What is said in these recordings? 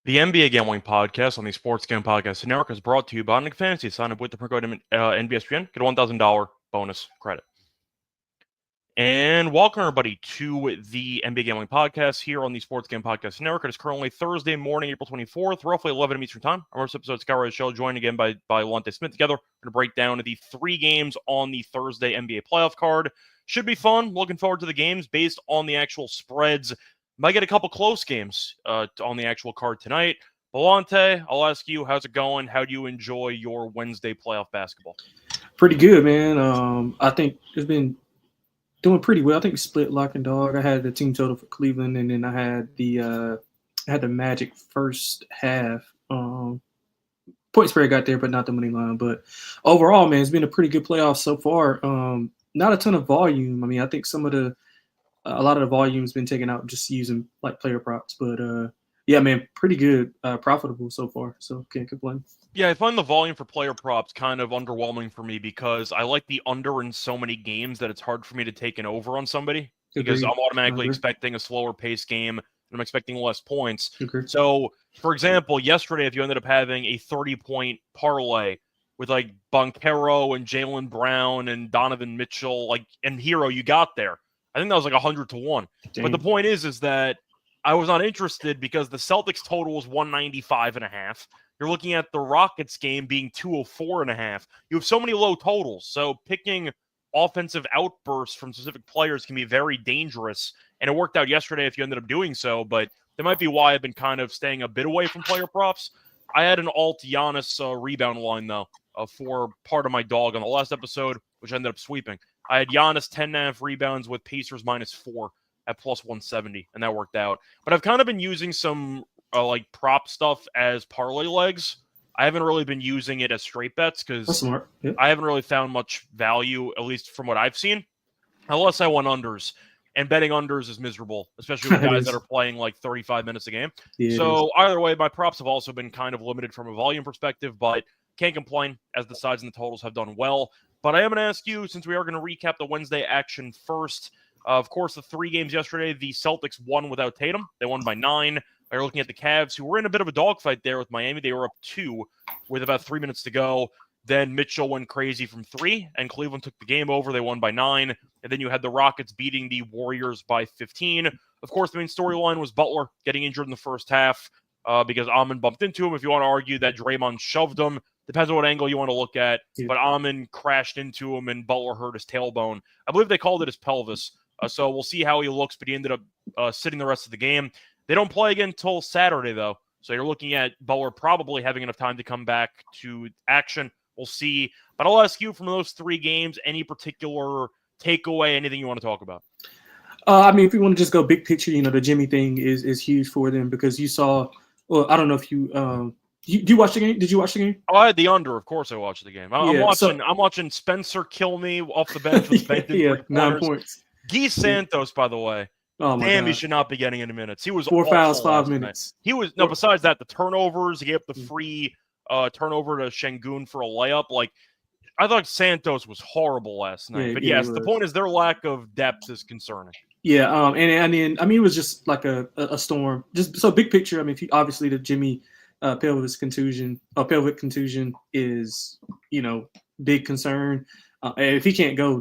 The NBA Gambling Podcast on the Sports Gambling Podcast Network is brought to you by Underdog Fantasy. Sign up with the code NBSPN, get a $1,000 bonus credit. And welcome, everybody, to the NBA Gambling Podcast here on the Sports Gambling Podcast Network. It is currently Thursday morning, April 24th, roughly 11 a.m. Eastern Time. Our first episode of Skyrise Show, joined again by Lonte Smith. Together, we're going to break down the three games on the Thursday NBA playoff card. Should be fun. Looking forward to the games based on the actual spreads. Might get a couple close games on the actual card tonight. Lonte, I'll ask you, how's it going? How do you enjoy your Wednesday playoff basketball? Pretty good, man. I think it's been doing pretty well. I think we split lock and dog. I had the team total for Cleveland, and then I had the Magic first half. Point spread got there, but not the money line. But overall, man, it's been a pretty good playoff so far. Not a ton of volume. I mean, I think a lot of the volume's been taken out just using like player props. But yeah, man, pretty good, profitable so far. So can't complain. Yeah, I find the volume for player props kind of underwhelming for me because I like the under in so many games that it's hard for me to take an over on somebody because I'm automatically expecting a slower pace game and I'm expecting less points. So, for example, yesterday, if you ended up having a 30-point parlay with like Boncaro and Jaylen Brown and Donovan Mitchell, and Hero, you got there. I think that was like 100-1. Dang. But the point is that I was not interested because the Celtics total was 195.5. You're looking at the Rockets game being 204.5. You have so many low totals. So picking offensive outbursts from specific players can be very dangerous. And it worked out yesterday if you ended up doing so. But that might be why I've been kind of staying a bit away from player props. I had an alt Giannis rebound line, though, for part of my dog on the last episode, which I ended up sweeping. I had Giannis 10.5 rebounds with Pacers -4 at plus 170, and that worked out. But I've kind of been using some like prop stuff as parlay legs. I haven't really been using it as straight bets because I haven't really found much value, at least from what I've seen, unless I want unders. And betting unders is miserable, especially with guys that are playing like 35 minutes a game. Yeah, so either way, my props have also been kind of limited from a volume perspective, but can't complain as the sides and the totals have done well. But I am going to ask you, since we are going to recap the Wednesday action first, of course, the three games yesterday, the Celtics won without Tatum. They won by 9. They're looking at the Cavs, who were in a bit of a dogfight there with Miami. They were up 2 with about 3 minutes to go. Then Mitchell went crazy from 3, and Cleveland took the game over. They won by 9. And then you had the Rockets beating the Warriors by 15. Of course, the main storyline was Butler getting injured in the first half because Amon bumped into him. If you want to argue that Draymond shoved him, depends on what angle you want to look at. Yeah. But Amon crashed into him, and Butler hurt his tailbone. I believe they called it his pelvis. So we'll see how he looks, but he ended up sitting the rest of the game. They don't play again until Saturday, though. So you're looking at Butler probably having enough time to come back to action. We'll see. But I'll ask you, from those three games, any particular takeaway, anything you want to talk about? I mean, if you want to just go big picture, the Jimmy thing is huge for them because you saw – I don't know if you you watch the game? Did you watch the game? Oh, I had the under. Of course I watched the game. I'm watching Spencer kill me off the bench with 9 points. Guy Santos, by the way. Oh my God. He should not be getting into minutes. He was 4 fouls, 5 minutes. He was besides that, the turnovers, he gave up the free turnover to Şengün for a layup. I thought Santos was horrible last night. But yes, the point is their lack of depth is concerning. Yeah, and then it was just like a storm. Just so big picture, I mean, obviously the Jimmy pelvic contusion is, big concern. And if he can't go,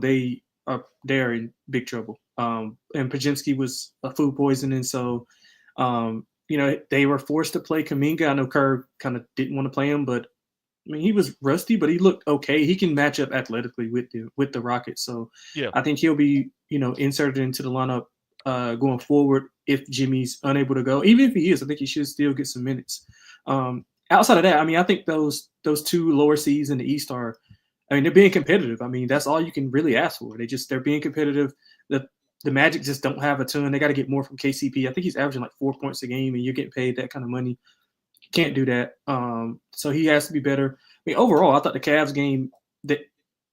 they're in big trouble. And Podziemski was food poisoning, so they were forced to play Kuminga. I know Kerr kind of didn't want to play him, but I mean he was rusty, but he looked okay. He can match up athletically with the Rockets, so yeah. I think he'll be inserted into the lineup going forward if Jimmy's unable to go. Even if he is, I think he should still get some minutes. Outside of that, I mean, I think those two lower seeds in the East are. I mean, they're being competitive. I mean, that's all you can really ask for. They're being competitive. The Magic just don't have a ton. They got to get more from KCP. I think he's averaging like 4 points a game, and you're getting paid that kind of money. You can't do that. So he has to be better. I mean, overall, I thought the Cavs game that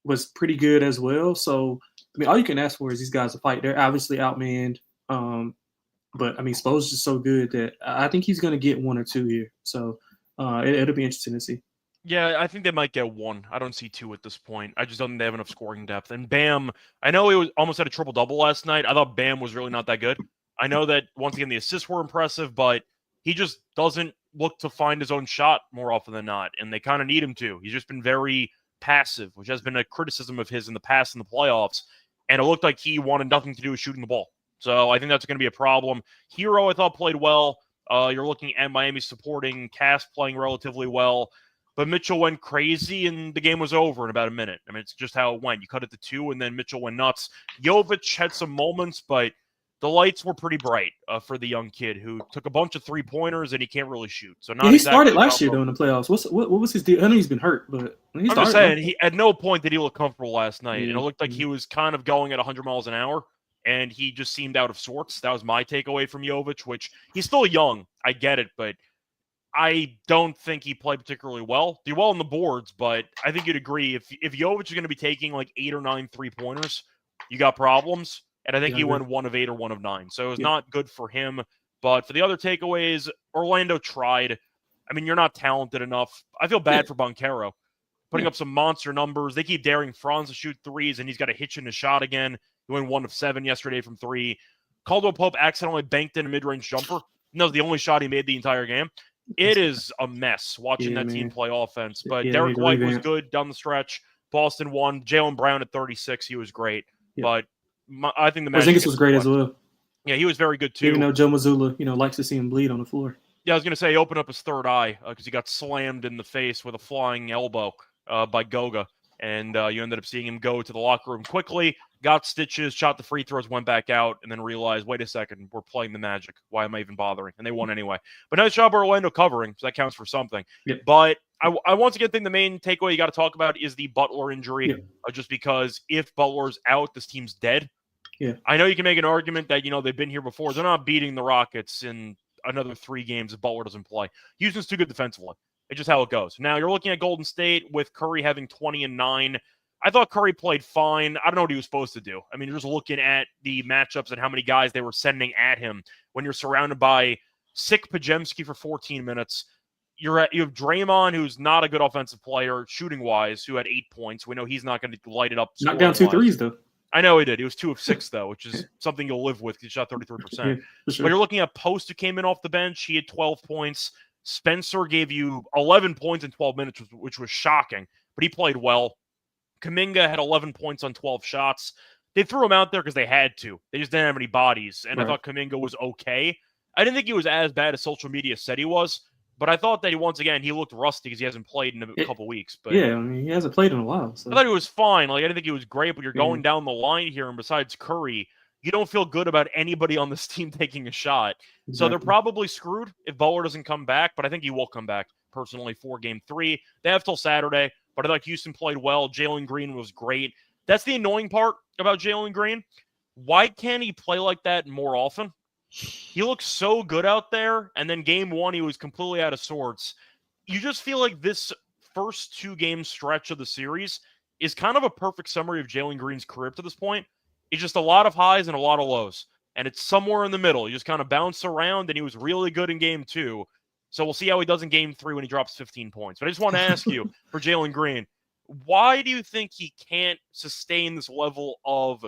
was pretty good as well. So, I mean, all you can ask for is these guys to fight. They're obviously outmanned. But, I mean, Spo's just so good that I think he's going to get 1 or 2 here. So, it'll be interesting to see. Yeah, I think they might get 1. I don't see 2 at this point. I just don't think they have enough scoring depth. And Bam, I know he almost had a triple-double last night. I thought Bam was really not that good. I know that, once again, the assists were impressive, but he just doesn't look to find his own shot more often than not, and they kind of need him to. He's just been very passive, which has been a criticism of his in the past in the playoffs, and it looked like he wanted nothing to do with shooting the ball. So I think that's going to be a problem. Hero, I thought, played well. You're looking at Miami supporting Cass playing relatively well. But Mitchell went crazy, and the game was over in about a minute. I mean, it's just how it went. You cut it to 2, and then Mitchell went nuts. Jovic had some moments, but the lights were pretty bright for the young kid who took a bunch of three-pointers, and he can't really shoot. So not he started last year, though, in the playoffs. What was his deal? I know he's been hurt, but I'm just saying, he at no point did he look comfortable last night. And it looked like he was kind of going at 100 miles an hour, and he just seemed out of sorts. That was my takeaway from Jovic, which he's still young. I get it, but I don't think he played particularly well. Did well on the boards, but I think you'd agree if Jovic is going to be taking like 8 or 9 3-pointers, you got problems. And I think he went 1 of 8 or 1 of 9. So it was not good for him. But for the other takeaways, Orlando tried. I mean, you're not talented enough. I feel bad for Banchero. Putting up some monster numbers. They keep daring Franz to shoot threes, and he's got to hitch in his shot again. He went 1 of 7 yesterday from 3. Caldwell Pope accidentally banked in a mid-range jumper. And that was the only shot he made the entire game. It is a mess watching that team play offense. But Derek White was good down the stretch. Boston won. Jaylen Brown at 36. He was great. But I think the Porzingis was great as well. Yeah, he was very good too. Even though Joe Mazzulla, likes to see him bleed on the floor. Yeah, I was going to say he opened up his third eye because he got slammed in the face with a flying elbow by Goga. And you ended up seeing him go to the locker room quickly, got stitches, shot the free throws, went back out, and then realized, wait a second, we're playing the Magic. Why am I even bothering? And they won anyway. But nice job Orlando covering, so that counts for something. Yep. But I once again think the main takeaway you got to talk about is the Butler injury, just because if Butler's out, this team's dead. Yeah. I know you can make an argument that, they've been here before. They're not beating the Rockets in another 3 games if Butler doesn't play. Houston's too good defensively. It's just how it goes. Now, you're looking at Golden State with Curry having 20 and 9. I thought Curry played fine. I don't know what he was supposed to do. I mean, you're just looking at the matchups and how many guys they were sending at him when you're surrounded by sick Pajemski for 14 minutes. You have Draymond, who's not a good offensive player, shooting-wise, who had 8 points. We know he's not going to light it up. Knocked down 2 threes, though. I know he did. He was 2 of 6, though, which is something you'll live with. He shot 33%. Yeah, for sure. But you're looking at Post, who came in off the bench. He had 12 points. Spencer gave you 11 points in 12 minutes, which was shocking, but he played well. Kuminga had 11 points on 12 shots. They threw him out there because they had to. They just didn't have any bodies, and I thought Kuminga was okay. I didn't think he was as bad as social media said he was, but I thought that he looked rusty because he hasn't played in a couple weeks. But yeah, I mean, he hasn't played in a while. So. I thought he was fine. I didn't think he was great, but you're going down the line here, and besides Curry, you don't feel good about anybody on this team taking a shot. Exactly. So they're probably screwed if Butler doesn't come back, but I think he will come back, personally, for Game 3. They have till Saturday, but I thought Houston played well. Jalen Green was great. That's the annoying part about Jalen Green. Why can't he play like that more often? He looks so good out there, and then Game 1, he was completely out of sorts. You just feel like this first 2-game stretch of the series is kind of a perfect summary of Jalen Green's career to this point. It's just a lot of highs and a lot of lows. And it's somewhere in the middle. He just kind of bounced around, and he was really good in Game 2. So we'll see how he does in Game 3 when he drops 15 points. But I just want to ask you, for Jalen Green, why do you think he can't sustain this level of,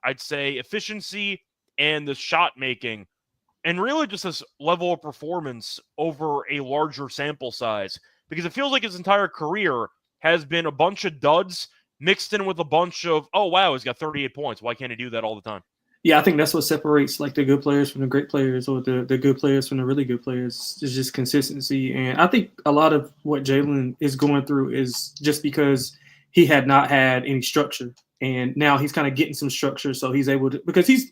I'd say, efficiency and the shot making, and really just this level of performance over a larger sample size? Because it feels like his entire career has been a bunch of duds mixed in with a bunch of, oh, wow, he's got 38 points. Why can't he do that all the time? Yeah, I think that's what separates the good players from the great players, or the good players from the really good players. It's just consistency. And I think a lot of what Jalen is going through is just because he had not had any structure. And now he's kind of getting some structure, so he's able to, because he's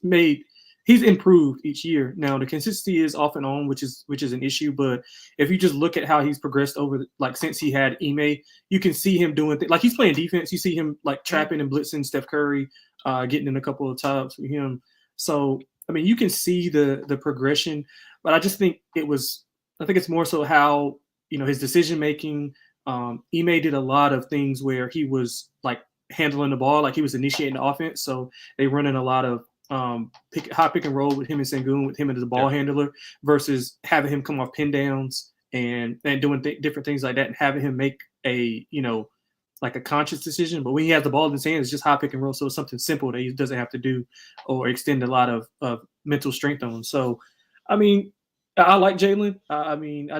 improved each year. Now the consistency is off and on, which is an issue. But if you just look at how he's progressed over, since he had Ime, you can see him doing things. He's playing defense. You see him trapping and blitzing Steph Curry, getting in a couple of times for him. So I mean, you can see the progression. But I just think it's more so how his decision making. Ime did a lot of things where he was handling the ball, he was initiating the offense. So they running a lot of high pick and roll with him and Sengun, with him as a ball handler, versus having him come off pin downs and doing different things like that, and having him make a a conscious decision. But when he has the ball in his hands, it's just high pick and roll. So it's something simple that he doesn't have to do or extend a lot of mental strength on. So, I mean, I like Jalen. I mean,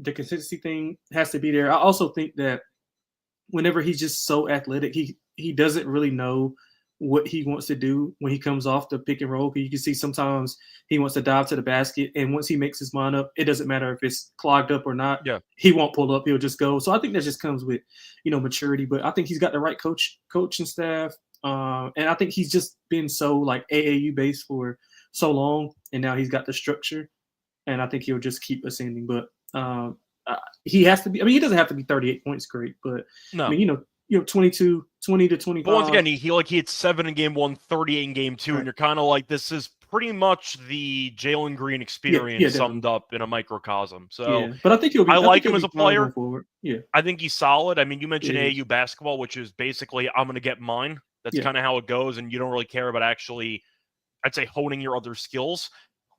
the consistency thing has to be there. I also think that whenever he's just so athletic, he doesn't really know what he wants to do when he comes off the pick and roll. You can see sometimes he wants to dive to the basket, and once he makes his mind up, it doesn't matter if it's clogged up or not. Yeah. He won't pull up. He'll just go. So I think that just comes with, maturity. But I think he's got the right coaching staff. And I think he's just been so like AAU based for so long, and now he's got the structure, and I think he'll just keep ascending. But he has to be. I mean, he doesn't have to be 38 points great, but No. I mean, 20 to 25. But once again, he hit 7 in game 1, 38 in game 2, Right. and you're kind of like, this is pretty much the Jalen Green experience summed up in a microcosm. So, but I think I like him as a player. Yeah, I think he's solid. I mean, you mentioned Yeah. AAU basketball, which is basically I'm going to get mine. That's kind of how it goes, and you don't really care about actually, I'd say, honing your other skills.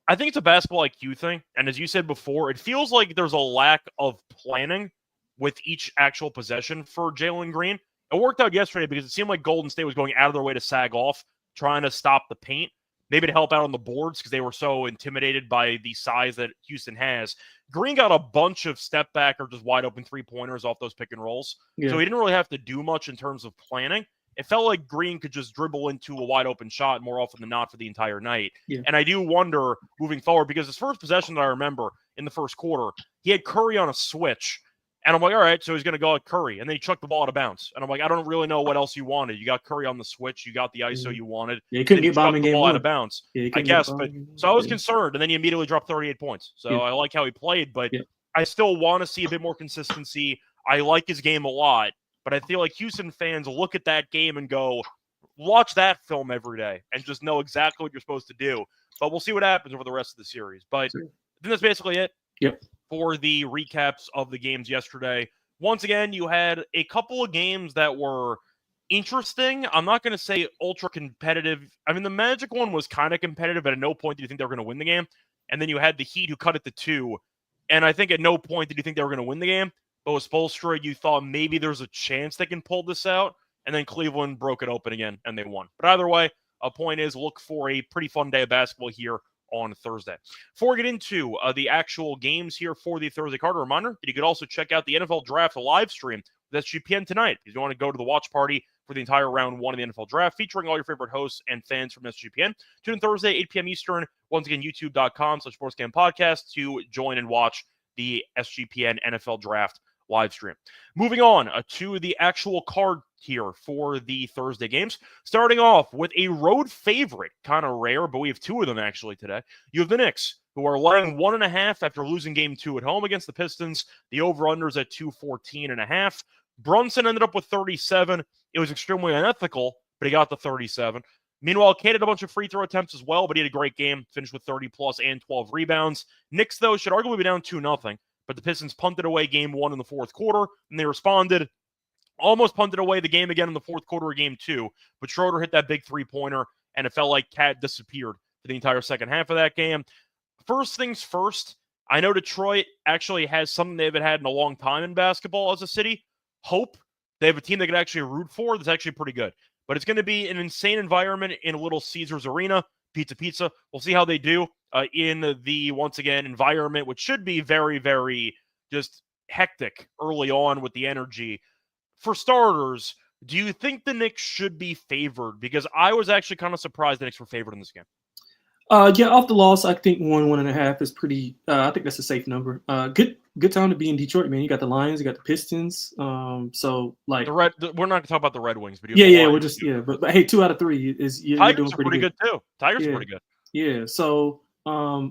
I think it's a basketball IQ thing, and as you said before, it feels like there's a lack of planning with each actual possession for Jalen Green. It worked out yesterday because it seemed like Golden State was going out of their way to sag off, trying to stop the paint, maybe to help out on the boards because they were so intimidated by the size that Houston has. Green got a bunch of step back or just wide open three-pointers off those pick and rolls, so he didn't really have to do much in terms of planning. It felt like Green could just dribble into a wide open shot more often than not for the entire night. And I do wonder moving forward, because his first possession that I remember in the first quarter, he had Curry on a switch. And I'm like, all right, so he's going to go at Curry. And then he chucked the ball out of bounds. And I'm like, I don't really know what else you wanted. You got Curry on the switch. You got the ISO you wanted. He couldn't get bombing the game ball out one. of bounds, I couldn't guess. But so I was concerned. And then he immediately dropped 38 points. So I like how he played. But I still want to see a bit more consistency. I like his game a lot. But I feel like Houston fans look at that game and go, watch that film every day and just know exactly what you're supposed to do. But we'll see what happens over the rest of the series. But I think that's basically it for the recaps of the games yesterday. Once again, you had a couple of games that were interesting. I'm not going to say ultra competitive. I mean, the Magic one was kind of competitive, but at no point did you think they were going to win the game. And then you had the Heat who cut it to 2. And I think at no point did you think they were going to win the game. But with Spoelstra, you thought maybe there's a chance they can pull this out. And then Cleveland broke it open again, and they won. But either way, a point is look for a pretty fun day of basketball here on Thursday. Before we get into the actual games here for the Thursday card, a reminder that you could also check out the NFL Draft live stream with SGPN tonight. If you want to go to the watch party for the entire round 1 of the NFL Draft, featuring all your favorite hosts and fans from SGPN. Tune in Thursday, 8 p.m. Eastern. Once again, youtube.com/sportscampodcast to join and watch the SGPN NFL Draft live stream. Moving on to the actual card here for the Thursday games. Starting off with a road favorite, kind of rare, but we have 2 of them actually today. You have the Knicks, who are laying 1.5 after losing game 2 at home against the Pistons. The over-unders at 214.5. Brunson ended up with 37. It was extremely unethical, but he got the 37. Meanwhile, Cade had a bunch of free throw attempts as well, but he had a great game, finished with 30-plus and 12 rebounds. Knicks, though, should arguably be down 2-0, but the Pistons punted away game 1 in the fourth quarter, and they responded. Almost punted away the game again in the fourth quarter of game 2, but Schroeder hit that big three-pointer, and it felt like Cat disappeared for the entire second half of that game. First things first, I know Detroit actually has something they haven't had in a long time in basketball as a city. Hope. They have a team they could actually root for that's actually pretty good. But it's going to be an insane environment in Little Caesars Arena. Pizza. We'll see how they do in the, once again, environment, which should be very, very just hectic early on with the energy. For starters, do you think the Knicks should be favored? Because I was actually kind of surprised the Knicks were favored in this game. Yeah, off the loss, I think 1.5 is pretty. I think that's a safe number. Good time to be in Detroit, man. You got the Lions, you got the Pistons. So like we're not going to talk about the Red Wings, but we're just but hey, 2 out of 3 is you're Tigers doing are pretty good too. Tigers are pretty good. Yeah. So I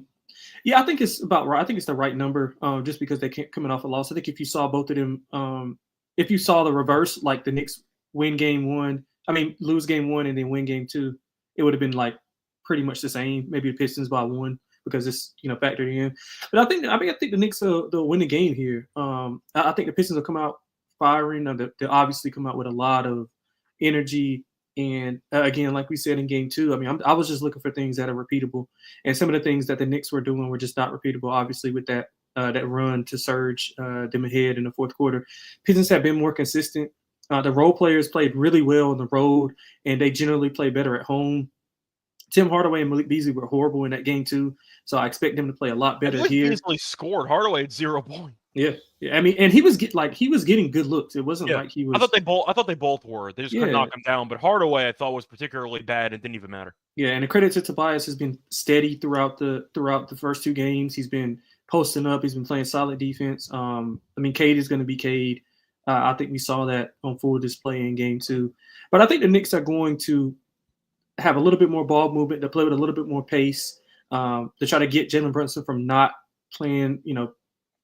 think it's about right. I think it's the right number. Just because they can't coming off a loss. I think if you saw both of them, if you saw the reverse, like the Knicks lose game 1 and then win game 2, it would have been like pretty much the same. Maybe the Pistons by 1 because it's factored in. But I think the Knicks they'll win the game here. I think the Pistons will come out firing. They'll obviously come out with a lot of energy. And again, like we said in game 2, I mean, I was just looking for things that are repeatable. And some of the things that the Knicks were doing were just not repeatable. Obviously, with that run to surge them ahead in the fourth quarter, Pistons have been more consistent. The role players played really well on the road, and they generally play better at home. Tim Hardaway and Malik Beasley were horrible in that game too, so I expect them to play a lot better here. Beasley scored. Hardaway had 0 points. Yeah. Yeah. I mean, and he was getting good looks. It wasn't Yeah, like he was. I thought they both were. They just couldn't Yeah. knock him down. But Hardaway, I thought was particularly bad. It didn't even matter. Yeah, and the credit to Tobias has been steady throughout the first two games. He's been posting up. He's been playing solid defense. I mean, Cade is going to be Cade. I think we saw that on full display in game two. But I think the Knicks are going to have a little bit more ball movement, to play with a little bit more pace, to try to get Jalen Brunson from not playing,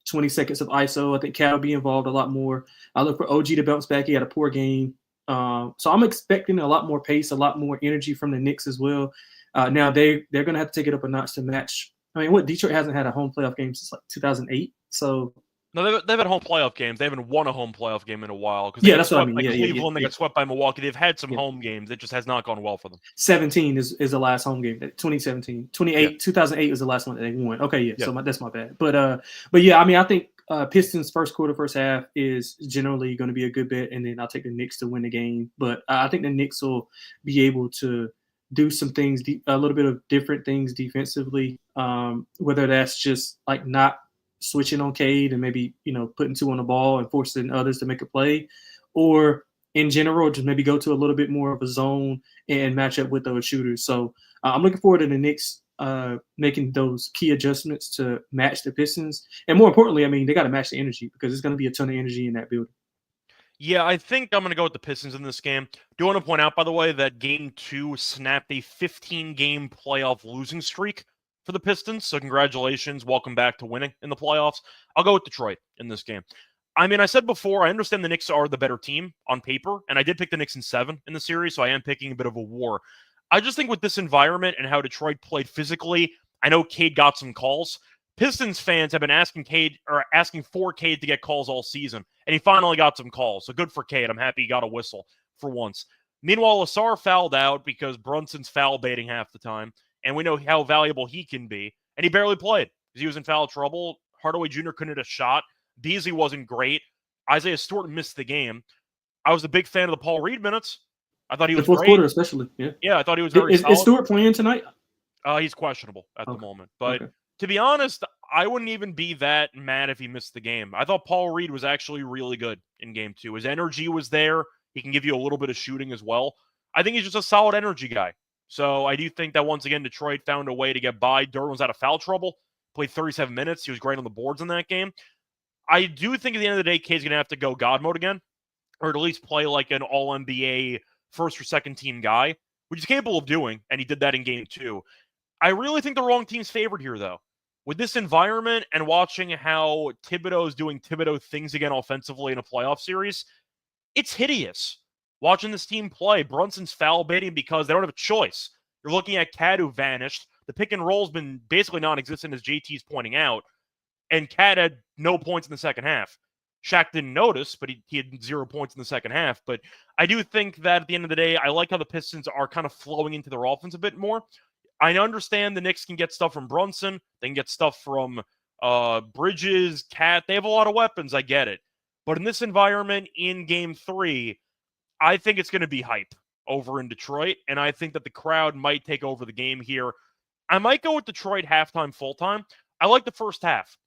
20 seconds of ISO. I think Cat will be involved a lot more. I look for OG to bounce back. He had a poor game. So I'm expecting a lot more pace, a lot more energy from the Knicks as well. Now they're going to have to take it up a notch to match. I mean, Detroit hasn't had a home playoff game since like 2008. So No, they've had home playoff games. They haven't won a home playoff game in a while because yeah, that's what I mean. By Cleveland, they yeah. got swept by Milwaukee. They've had some home games. It just has not gone well for them. 17 is the last home game. 2017, 2008 was the last one that they won. Okay, yeah. So that's my bad. But yeah, I mean, I think Pistons first quarter, first half is generally going to be a good bet, and then I'll take the Knicks to win the game. But I think the Knicks will be able to do some things, a little bit of different things defensively, whether that's just like not switching on Cade and maybe, putting two on the ball and forcing others to make a play, or in general, just maybe go to a little bit more of a zone and match up with those shooters. So I'm looking forward to the Knicks making those key adjustments to match the Pistons. And more importantly, I mean, they got to match the energy because there's going to be a ton of energy in that building. Yeah, I think I'm going to go with the Pistons in this game. Do want to point out, by the way, that Game 2 snapped a 15-game playoff losing streak for the Pistons. So congratulations. Welcome back to winning in the playoffs. I'll go with Detroit in this game. I mean, I said before, I understand the Knicks are the better team on paper, and I did pick the Knicks in 7 in the series, so I am picking a bit of a war. I just think with this environment and how Detroit played physically, I know Cade got some calls. Pistons fans have been asking for Cade to get calls all season, and he finally got some calls. So good for Cade. I'm happy he got a whistle for once. Meanwhile, Lasar fouled out because Brunson's foul baiting half the time, and we know how valuable he can be, and he barely played because he was in foul trouble. Hardaway Jr. couldn't hit a shot. Beasley wasn't great. Isaiah Stewart missed the game. I was a big fan of the Paul Reed minutes. I thought he was the fourth great. quarter, especially. Yeah, I thought he was very solid. Is Stewart playing tonight? He's questionable at the moment. But to be honest, I wouldn't even be that mad if he missed the game. I thought Paul Reed was actually really good in Game 2. His energy was there. He can give you a little bit of shooting as well. I think he's just a solid energy guy. So I do think that once again, Detroit found a way to get by. Durbin was out of foul trouble. Played 37 minutes. He was great on the boards in that game. I do think at the end of the day, Cade's going to have to go God mode again, or at least play like an all-NBA first or second team guy, which he's capable of doing, and he did that in Game 2. I really think the wrong team's favored here, though. With this environment and watching how Thibodeau is doing Thibodeau things again offensively in a playoff series, it's hideous. Watching this team play, Brunson's foul baiting because they don't have a choice. You're looking at Cat, who vanished. The pick and roll's been basically non-existent, as JT's pointing out. And Cat had no points in the second half. Shaq didn't notice, but he had 0 points in the second half. But I do think that at the end of the day, I like how the Pistons are kind of flowing into their offense a bit more. I understand the Knicks can get stuff from Brunson. They can get stuff from Bridges, Cat. They have a lot of weapons. I get it. But in this environment in Game 3, I think it's going to be hype over in Detroit. And I think that the crowd might take over the game here. I might go with Detroit halftime, full-time. I like the first half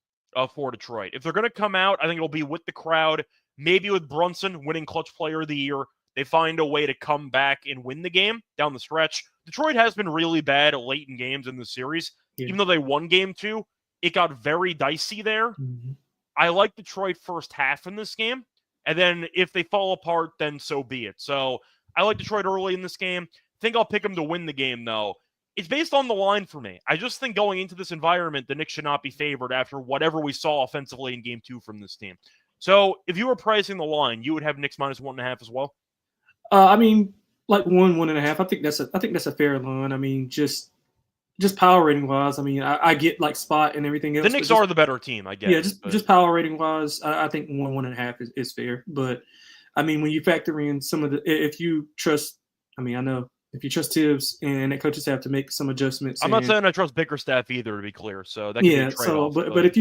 for Detroit. If they're going to come out, I think it'll be with the crowd, maybe with Brunson winning Clutch Player of the Year. They find a way to come back and win the game down the stretch. Detroit has been really bad late in games in the series. Yeah. Even though they won Game 2, it got very dicey there. Mm-hmm. I like Detroit first half in this game. And then if they fall apart, then so be it. So I like Detroit early in this game. Think I'll pick them to win the game, though. It's based on the line for me. I just think going into this environment, the Knicks should not be favored after whatever we saw offensively in Game 2 from this team. So if you were pricing the line, you would have Knicks minus 1.5 as well? I mean, like 1.5. I think that's a fair line. I mean, just power rating wise. I mean, I get like spot and everything else. The Knicks are the better team, I guess. Yeah, just power rating wise, I think 1.5 is fair. But I mean, when you factor in some of if you trust, I mean, I know if you trust Tibbs and the coaches have to make some adjustments. I'm not saying I trust Bickerstaff either, to be clear. So that can be a trade-off. But if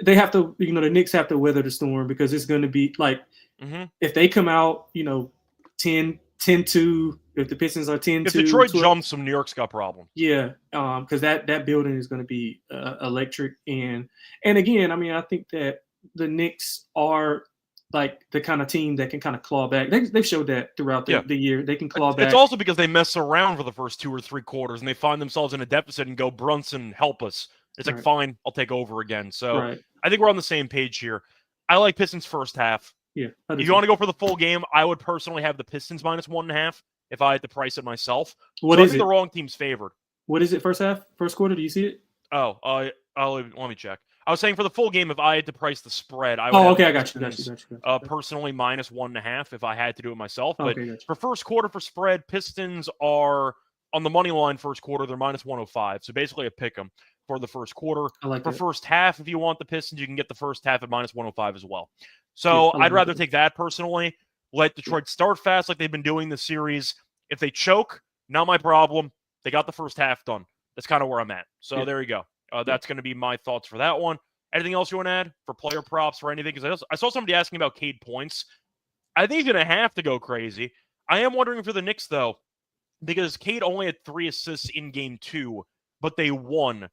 they have to, the Knicks have to weather the storm because it's going to be like if they come out, 10-2, if the Pistons are 10-2. If Detroit jumps, some New York's got problems. Yeah, because that building is going to be electric. And again, I mean, I think that the Knicks are like the kind of team that can kind of claw back. They've showed that throughout the year. They can claw back. It's also because they mess around for the first 2 or 3 quarters and they find themselves in a deficit and go, Brunson, help us. It's like, fine, I'll take over again. So I think we're on the same page here. I like Pistons first half. Yeah. If you want to go for the full game, I would personally have the Pistons minus 1.5 if I had to price it myself. What is I think the wrong team's favored. What is it first half? First quarter? Do you see it? Oh, let me check. I was saying for the full game, if I had to price the spread, I would. Oh, okay, I got you. Personally, minus 1.5 if I had to do it myself. But for first quarter for spread, Pistons are on the money line first quarter. They're minus 105. So basically a pick 'em for the first quarter. For first half, if you want the Pistons, you can get the first half at minus 105 as well. So I'd rather take that personally. Let Detroit start fast like they've been doing the series. If they choke, not my problem. They got the first half done. That's kind of where I'm at. So there you go. That's going to be my thoughts for that one. Anything else you want to add for player props or anything? Because I saw somebody asking about Cade points. I think he's going to have to go crazy. I am wondering for the Knicks, though, because Cade only had 3 assists in game 2, but they won.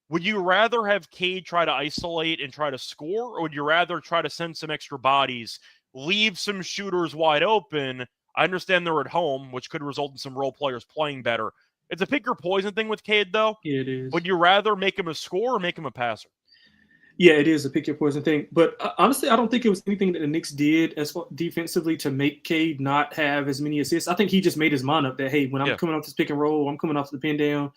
Would you rather have Cade try to isolate and try to score, or would you rather try to send some extra bodies, leave some shooters wide open? I understand they're at home, which could result in some role players playing better. It's a pick your poison thing with Cade, though. Yeah, it is. Would you rather make him a scorer or make him a passer? Yeah, it is a pick your poison thing. But honestly, I don't think it was anything that the Knicks did as far defensively to make Cade not have as many assists. I think he just made his mind up that, hey, when I'm coming off this pick and roll, I'm coming off the pin down,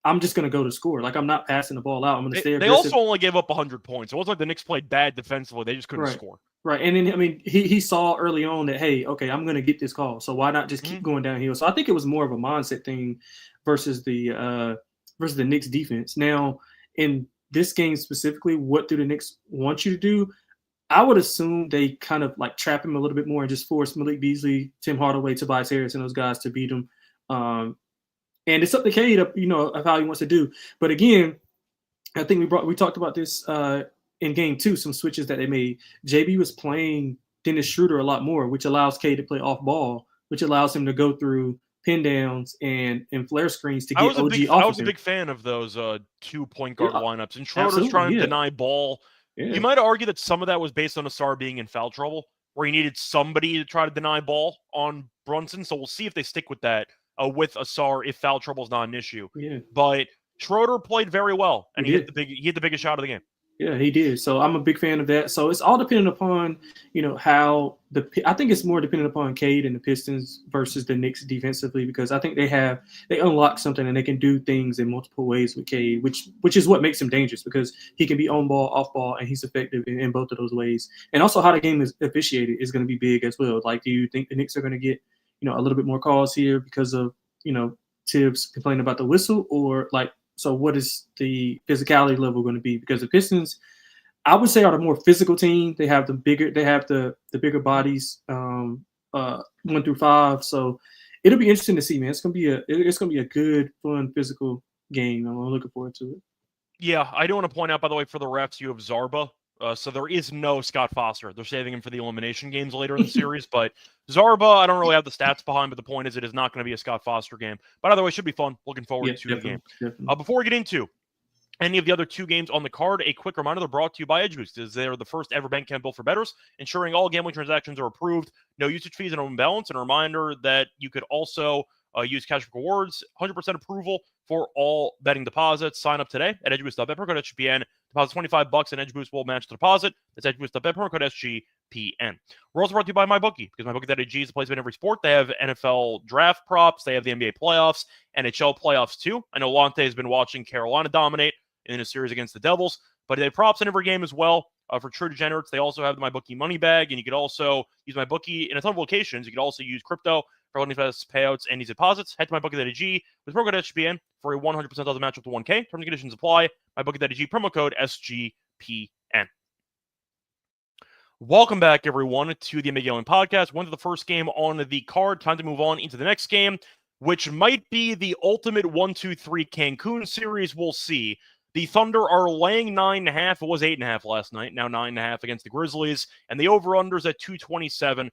I'm just going to go to score. Like, I'm not passing the ball out. I'm going to stay aggressive. They also only gave up 100 points. It wasn't like the Knicks played bad defensively. They just couldn't score. Right. And then, I mean, he saw early on that, hey, okay, I'm going to get this call. So why not just keep going downhill? So I think it was more of a mindset thing versus the Knicks defense. Now, in this game specifically, what do the Knicks want you to do? I would assume they kind of like trap him a little bit more and just force Malik Beasley, Tim Hardaway, Tobias Harris, and those guys to beat him. And it's up to Cade, of how he wants to do. But again, I think we talked about this in game 2, some switches that they made. JB was playing Dennis Schroeder a lot more, which allows Cade to play off ball, which allows him to go through pin downs and flare screens to get OG off. I was a big fan of those 2 point guard lineups. And Schroeder's trying to deny ball. Yeah. You might argue that some of that was based on Asar being in foul trouble, where he needed somebody to try to deny ball on Brunson. So we'll see if they stick with that. With Asar, if foul trouble is not an issue. Yeah. But Schroeder played very well, and he hit the biggest shot of the game. Yeah, he did. So I'm a big fan of that. So it's all dependent upon, how I think it's more dependent upon Cade and the Pistons versus the Knicks defensively, because I think they unlock something and they can do things in multiple ways with Cade, which is what makes him dangerous, because he can be on ball, off ball, and he's effective in both of those ways. And also how the game is officiated is going to be big as well. Like, do you think the Knicks are going to get a little bit more calls here because of, Tibbs complaining about the whistle, or so what is the physicality level going to be? Because the Pistons, I would say, are the more physical team. They have the bigger bodies, 1 through 5. So it'll be interesting to see, man. It's gonna be a good, fun, physical game. I'm looking forward to it. Yeah, I do want to point out, by the way, for the refs, you have Zarba. So there is no Scott Foster. They're saving him for the elimination games later in the series. But Zarba, I don't really have the stats behind, but the point is it is not going to be a Scott Foster game. But either way, it should be fun. Looking forward to the game. Before we get into any of the other 2 games on the card, a quick reminder, they're brought to you by EdgeBoost, as they're the first ever bank account built for bettors, ensuring all gambling transactions are approved, no usage fees, and open balance. And a reminder that you could also use Cashback Rewards, 100% approval for all betting deposits. Sign up today at edgeboost.bet, promo code SGPN. Deposit $25 and EdgeBoost will match the deposit. That's edgeboost.bet, promo code SGPN. We're also brought to you by MyBookie, because MyBookie.ag is a place in every sport. They have NFL draft props. They have the NBA playoffs, NHL playoffs too. I know Lonte has been watching Carolina dominate in a series against the Devils, but they have props in every game as well. For true degenerates, they also have the MyBookie money bag, and you could also use MyBookie in a ton of locations. You could also use crypto for only fast payouts and easy deposits. Head to MyBookie.ag with promo code SGPN for a 100% deposit match up to 1K. Terms and conditions apply. MyBookie.ag, promo code SGPN. Welcome back, everyone, to the NBA Gambling Podcast. Went to the first game on the card. Time to move on into the next game, which might be the ultimate 1-2-3 Cancun series. We'll see. The Thunder are laying 9.5. It was 8.5 last night. Now 9.5 against the Grizzlies. And the over-unders at 227.5.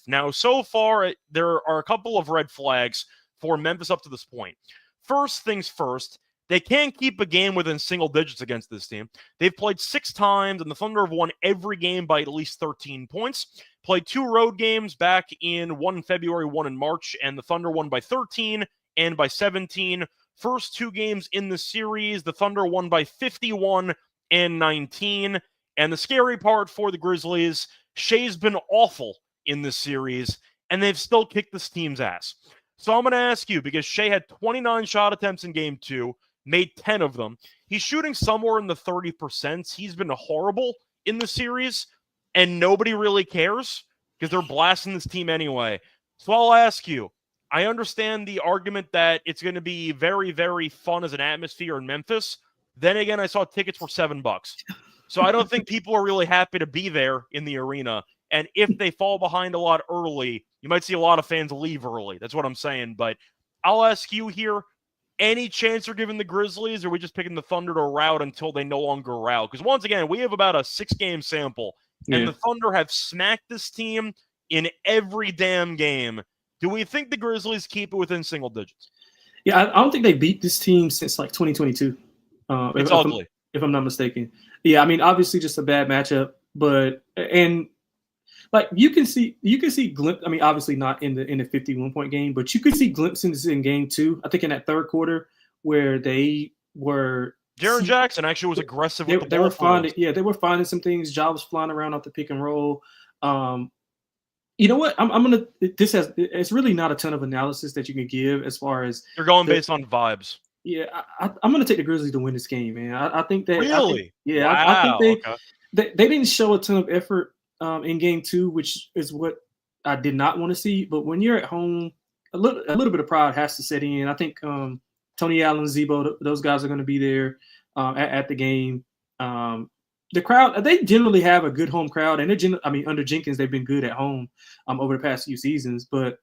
Now, so far, there are a couple of red flags for Memphis up to this point. First things first, They can't keep a game within single digits against this team. They've played 6 times, and the Thunder have won every game by at least 13 points. Played 2 road games back in one in February, one in March, and the Thunder won by 13 and by 17. First 2 games in the series, the Thunder won by 51 and 19. And the scary part for the Grizzlies, Shea's been awful in this series, and they've still kicked this team's ass. So I'm going to ask you, because Shea had 29 shot attempts in game 2, made 10 of them. He's shooting somewhere in the 30%. He's been horrible in the series, and nobody really cares because they're blasting this team anyway. So I'll ask you, I understand the argument that it's going to be very, very fun as an atmosphere in Memphis. Then again, I saw tickets for $7. So I don't think people are really happy to be there in the arena. And if they fall behind a lot early, you might see a lot of fans leave early. That's what I'm saying. But I'll ask you here, any chance you're giving the Grizzlies, or are we just picking the Thunder to rout until they no longer rout? Because once again, we have about a 6-game sample, and the Thunder have smacked this team in every damn game. Do we think the Grizzlies keep it within single digits? Yeah, I don't think they beat this team since like 2022. It's ugly. If I'm not mistaken. Yeah, I mean, obviously just a bad matchup, but like you can see glimpses. I mean, obviously not in the 51-point game, but you could see glimpses in game 2. I think in that third quarter where they were. Jaren Jackson actually was aggressive with the ball. They were finding, they were finding some things. Ja was flying around off the pick and roll. You know what? It's really not a ton of analysis that you can give as far as you're going based on vibes. Yeah, I'm going to take the Grizzlies to win this game, man. I think that. Really? Wow. I think they didn't show a ton of effort in game 2, which is what I did not want to see. But when you're at home, a little bit of pride has to set in. I think Tony Allen, Zebo, those guys are going to be there at the game. The crowd, they generally have a good home crowd, and under Jenkins, they've been good at home over the past few seasons. But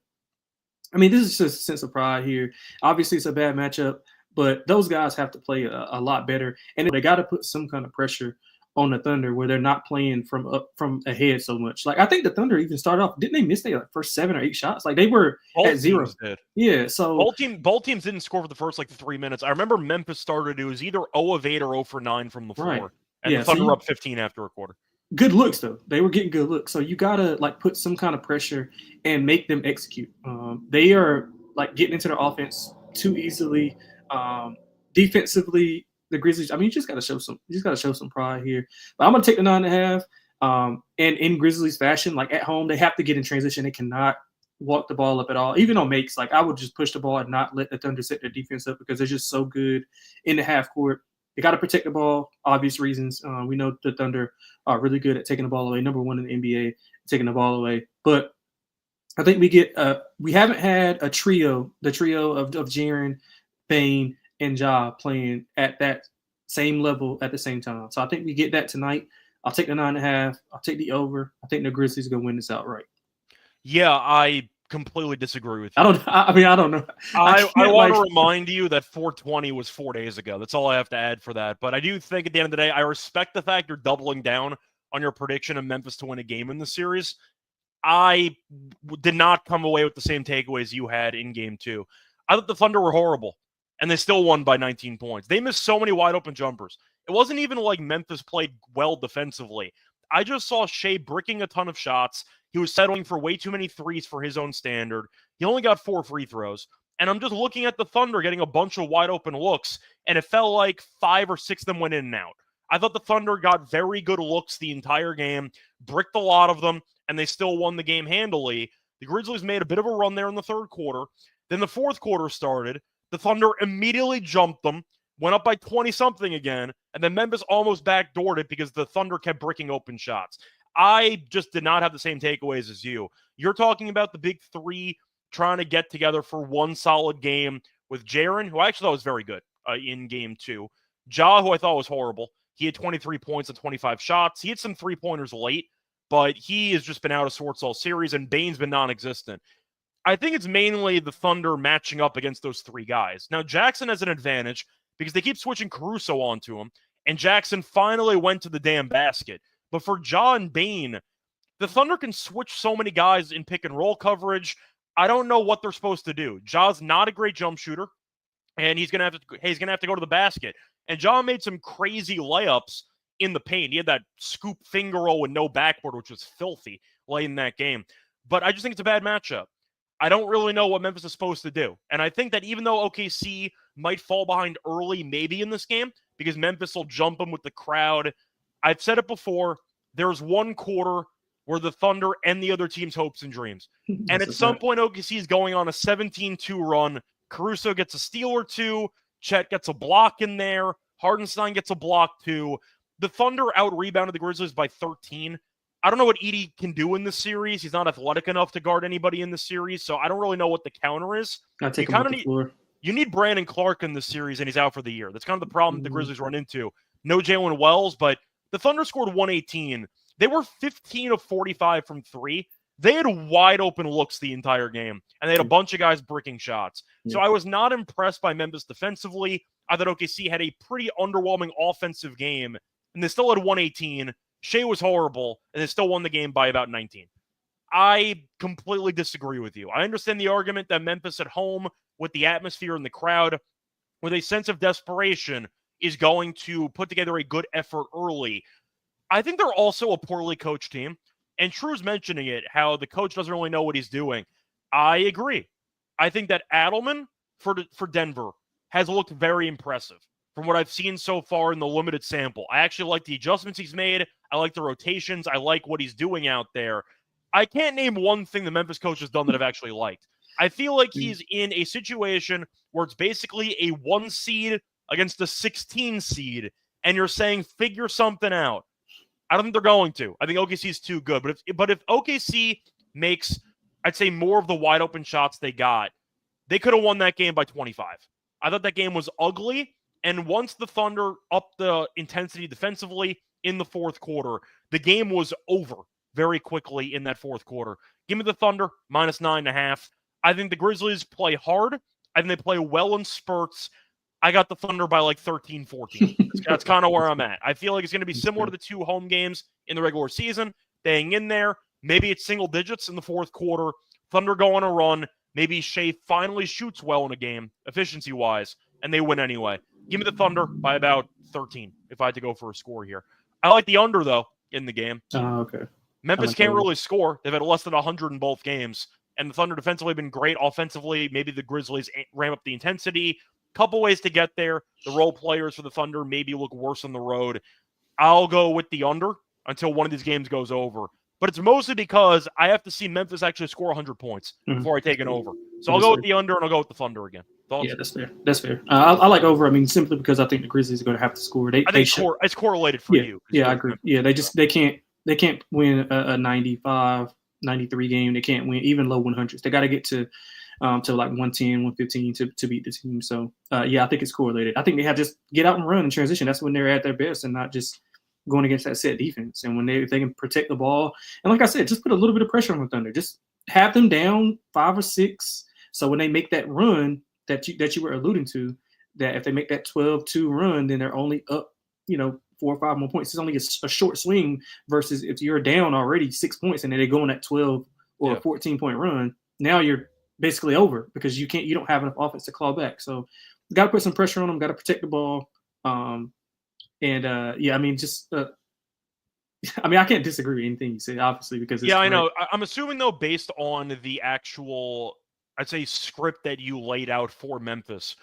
I mean, this is just a sense of pride here. Obviously, it's a bad matchup, but those guys have to play a lot better, and they got to put some kind of pressure on the Thunder where they're not playing from ahead so much. Like I think the Thunder even started off, didn't they miss their first 7 or 8 shots? Like they were at 0. Did. Yeah, so both teams didn't score for the first 3 minutes. I remember Memphis started. It was either 0 of 8 or 0 for 9 from the floor. Right. And the Thunder were up 15 after a quarter. Good looks, though. They were getting good looks. So you got to, put some kind of pressure and make them execute. They are, getting into their offense too easily. Defensively, the Grizzlies, I mean, you just got to show some pride here. But I'm going to take the 9.5. And in Grizzlies fashion, at home, they have to get in transition. They cannot walk the ball up at all. Even on makes, I would just push the ball and not let the Thunder set their defense up because they're just so good in the half court. They got to protect the ball, obvious reasons. We know the Thunder are really good at taking the ball away, number 1 in the NBA, taking the ball away. But I think we haven't had the trio of Jaren, Bane, and Ja playing at that same level at the same time. So I think we get that tonight. I'll take the 9.5. I'll take the over. I think the Grizzlies are going to win this outright. Yeah, I completely disagree with you. I don't know. I want to remind you that 420 was 4 days ago. That's all I have to add for that. But I do think at the end of the day, I respect the fact you're doubling down on your prediction of Memphis to win a game in the series. I did not come away with the same takeaways you had in game 2. I thought the Thunder were horrible, and they still won by 19 points. They missed so many wide open jumpers. It wasn't even like Memphis played well defensively. I just saw Shea bricking a ton of shots. He was settling for way too many threes for his own standard. He only got 4 free throws. And I'm just looking at the Thunder getting a bunch of wide open looks, and it felt like 5 or 6 of them went in and out. I thought the Thunder got very good looks the entire game, bricked a lot of them, and they still won the game handily. The Grizzlies made a bit of a run there in the third quarter. Then the fourth quarter started. The Thunder immediately jumped them, went up by 20-something again, and then Memphis almost backdoored it because the Thunder kept bricking open shots. I just did not have the same takeaways as you. You're talking about the big 3 trying to get together for one solid game with Jaren, who I actually thought was very good in game 2. Ja, who I thought was horrible. He had 23 points and 25 shots. He had some 3-pointers late, but he has just been out of sorts all series, and Bane's been non-existent. I think it's mainly the Thunder matching up against those 3 guys. Now, Jackson has an advantage because they keep switching Caruso onto him, and Jackson finally went to the damn basket. But for Ja and Bane, the Thunder can switch so many guys in pick-and-roll coverage. I don't know what they're supposed to do. Ja's not a great jump shooter. and he's gonna have to go to the basket. And John made some crazy layups in the paint. He had that scoop finger roll with no backboard, which was filthy late in that game. But I just think it's a bad matchup. I don't really know what Memphis is supposed to do. And I think that even though OKC might fall behind early, maybe in this game, because Memphis will jump them with the crowd, I've said it before, there's one quarter where the Thunder end the other team's hopes and dreams. And at some point, OKC is going on a 17-2 run. Caruso gets a steal or two. Chet gets a block in there. Hardenstein gets a block too. The Thunder out-rebounded the Grizzlies by 13. I don't know what Edey can do in this series. He's not athletic enough to guard anybody in this series, so I don't really know what the counter is. I'll take him off the floor. You need Brandon Clark in this series, and he's out for the year. That's kind of the problem the Grizzlies run into. No Jalen Wells, but the Thunder scored 118. They were 15 of 45 from three. They had wide open looks the entire game, and they had a bunch of guys bricking shots. So I was not impressed by Memphis defensively. I thought OKC had a pretty underwhelming offensive game, and they still had 118. Shea was horrible, and they still won the game by about 19. I completely disagree with you. I understand the argument that Memphis at home, with the atmosphere and the crowd, with a sense of desperation, is going to put together a good effort early. I think they're also a poorly coached team. And True's mentioning it, how the coach doesn't really know what he's doing. I agree. I think that Adelman for Denver has looked very impressive from what I've seen so far in the limited sample. I actually like the adjustments he's made. I like the rotations. I like what he's doing out there. I can't name one thing the Memphis coach has done that I've actually liked. I feel like he's in a situation where it's basically a 1 seed against a 16 seed, and you're saying figure something out. I don't think they're going to. I think OKC is too good. But if OKC makes, I'd say, more of the wide open shots they got, they could have won that game by 25. I thought that game was ugly. And once the Thunder upped the intensity defensively in the fourth quarter, the game was over very quickly in that fourth quarter. Give me the Thunder, minus 9.5. I think the Grizzlies play hard. I think they play well in spurts. I got the Thunder by like 13, 14. That's kind of where I'm at. I feel like it's going to be similar to the two home games in the regular season. They hang in there. Maybe it's single digits in the fourth quarter. Thunder go on a run. Maybe Shea finally shoots well in a game, efficiency-wise, and they win anyway. Give me the Thunder by about 13 if I had to go for a score here. I like the under, though, in the game. Okay. Memphis can't really score. They've had less than 100 in both games. And the Thunder defensively have been great. Offensively, maybe the Grizzlies ramp up the intensity. Couple ways to get there. The role players for the Thunder maybe look worse on the road. I'll go with the under until one of these games goes over. But it's mostly because I have to see Memphis actually score 100 points before I take an over. So I'll go with the under, and I'll go with the Thunder again. Thoughts? Yeah, that's fair. That's fair. I like over. I mean, simply because I think the Grizzlies are going to have to score. I think it's correlated for you. Yeah, I agree. Yeah, they can't win a 95, 93 game. They can't win even low 100s. They got to get to like 110, 115 to beat the team. So, yeah, I think it's correlated. I think they have just get out and run in transition. That's when they're at their best and not just going against that set defense. And when they can protect the ball. And like I said, just put a little bit of pressure on the Thunder. Just have them down 5 or 6. So when they make that run that you were alluding to, that if they make that 12-2 run, then they're only up, 4 or 5 more points. It's only a short swing versus if you're down already 6 points and then they go on that 12 or a 14-point run. Now you're basically over because you don't have enough offense to claw back. So got to put some pressure on them, got to protect the ball. I can't disagree with anything you say, obviously, because it's I know. I'm assuming, though, based on the actual, I'd say, script that you laid out for Memphis,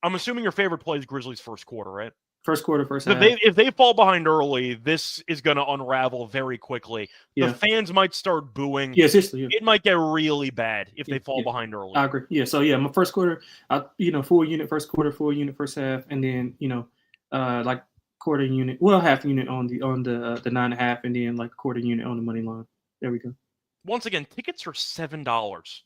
I'm assuming your favorite play is Grizzlies first quarter, right? First quarter, first half. If they fall behind early, this is going to unravel very quickly. Yeah. The fans might start booing. Yeah, seriously. Yeah. It might get really bad if they fall behind early. I agree. Yeah, so, my first quarter, full unit first quarter, full unit first half, and then, like quarter unit, half unit on the 9.5, and then like quarter unit on the money line. There we go. Once again, tickets are $7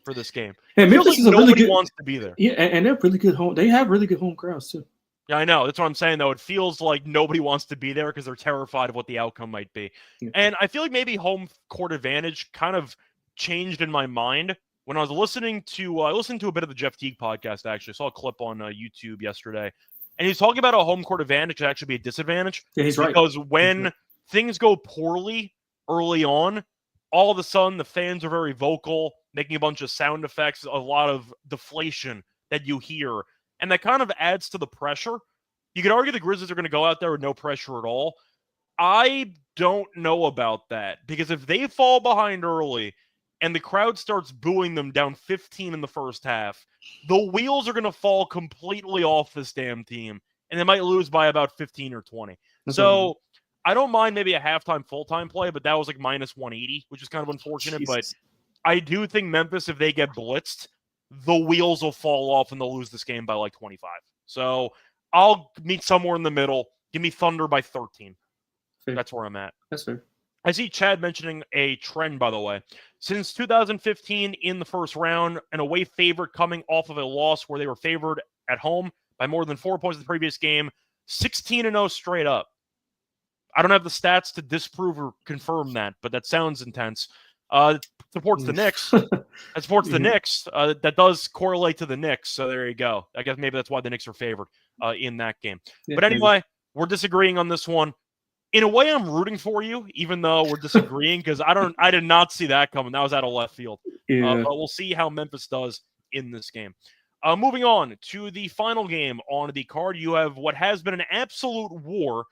for this game. And Memphis is nobody wants to be there. Yeah, and they're really good home. They have really good home crowds too. Yeah, I know. That's what I'm saying, though. It feels like nobody wants to be there because they're terrified of what the outcome might be. Yeah. And I feel like maybe home court advantage kind of changed in my mind when I was listening to I listened to a bit of the Jeff Teague podcast, actually. I saw a clip on YouTube yesterday. And he's talking about a home court advantage could actually be a disadvantage. Yeah, he's right. Because when things go poorly early on, all of a sudden the fans are very vocal, making a bunch of sound effects, a lot of deflation that you hear. and that kind of adds to the pressure. You could argue the Grizzlies are going to go out there with no pressure at all. I don't know about that, because if they fall behind early and the crowd starts booing them down 15 in the first half, the wheels are going to fall completely off this damn team, and they might lose by about 15 or 20. So I don't mind maybe a halftime, full-time play, but that was like minus 180, which is kind of unfortunate. Jesus. But I do think Memphis, if they get blitzed, the wheels will fall off and they'll lose this game by like 25. So I'll meet somewhere in the middle. Give me Thunder by 13. Fair. That's where I'm at. That's fair. I see Chad mentioning a trend, by the way. Since 2015 in the first round, an away favorite coming off of a loss where they were favored at home by more than 4 points in the previous game, 16-0 straight up. I don't have the stats to disprove or confirm that, but that sounds intense. Supports the Knicks. That supports the Knicks. That does correlate to the Knicks, so there you go. I guess maybe that's why the Knicks are favored in that game. Yeah, but anyway, we're disagreeing on this one. In a way, I'm rooting for you, even though we're disagreeing, because I did not see that coming. That was out of left field. Yeah. But we'll see how Memphis does in this game. Moving on to the final game on the card, you have what has been an absolute war,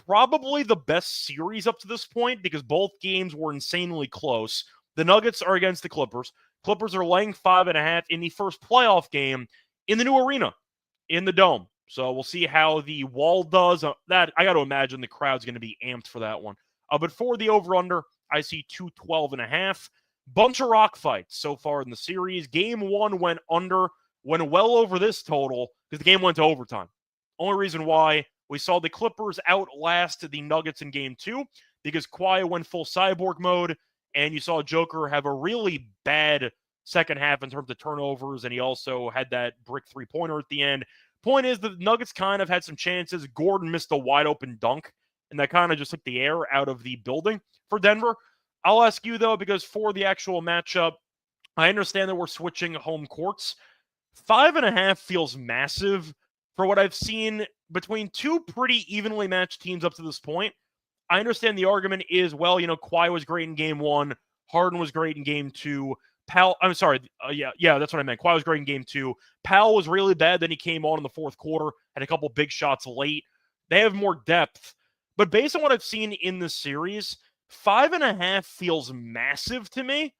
probably the best series up to this point, because both games were insanely close. The Nuggets are against the Clippers. Clippers are laying 5.5 in the first playoff game in the new arena, in the Dome. So we'll see how the Wall does. That I got to imagine the crowd's going to be amped for that one. But for the over-under, I see 212.5. Bunch of rock fights so far in the series. Game 1 went under, went well over this total because the game went to overtime. Only reason why, we saw the Clippers outlast the Nuggets in Game 2 because Kawhi went full cyborg mode, and you saw Joker have a really bad second half in terms of turnovers, and he also had that brick three-pointer at the end. Point is, the Nuggets kind of had some chances. Gordon missed a wide-open dunk, and that kind of just took the air out of the building for Denver. I'll ask you, though, because for the actual matchup, I understand that we're switching home courts. 5.5 feels massive for what I've seen between two pretty evenly matched teams up to this point. I understand the argument is, well, Kawhi was great in Game 1. Harden was great in Game 2. That's what I meant. Kawhi was great in Game 2. Powell was really bad. Then he came on in the fourth quarter, had a couple big shots late. They have more depth. But based on what I've seen in this series, 5.5 feels massive to me.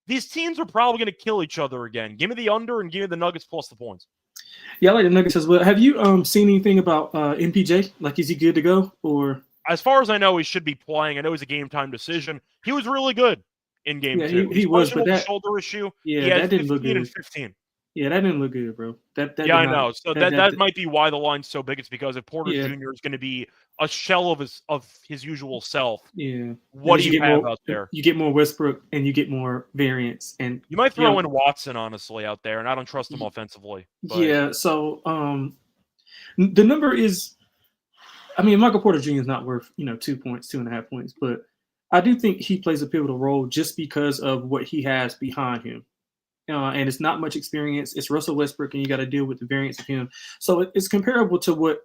These teams are probably going to kill each other again. Give me the under and give me the Nuggets plus the points. Yeah, I like the Nuggets as well. Have you seen anything about MPJ? Like, is he good to go? Or as far as I know, he should be playing. I know it's a game time decision. He was really good in Game 2. He was, but that shoulder issue. Yeah, that didn't look good. And 15. Yeah, that didn't look good, bro. I know. So that might be why the line's so big. It's because if Porter Jr. is going to be a shell of his usual self, what do you have out there? You get more Westbrook and you get more variance, and you might throw in Watson honestly out there, and I don't trust him offensively. But. Yeah. So the number is, I mean, Michael Porter Jr. is not worth 2 points, 2.5 points, but I do think he plays a pivotal role just because of what he has behind him. And it's not much experience. It's Russell Westbrook, and you got to deal with the variance of him. So it's comparable to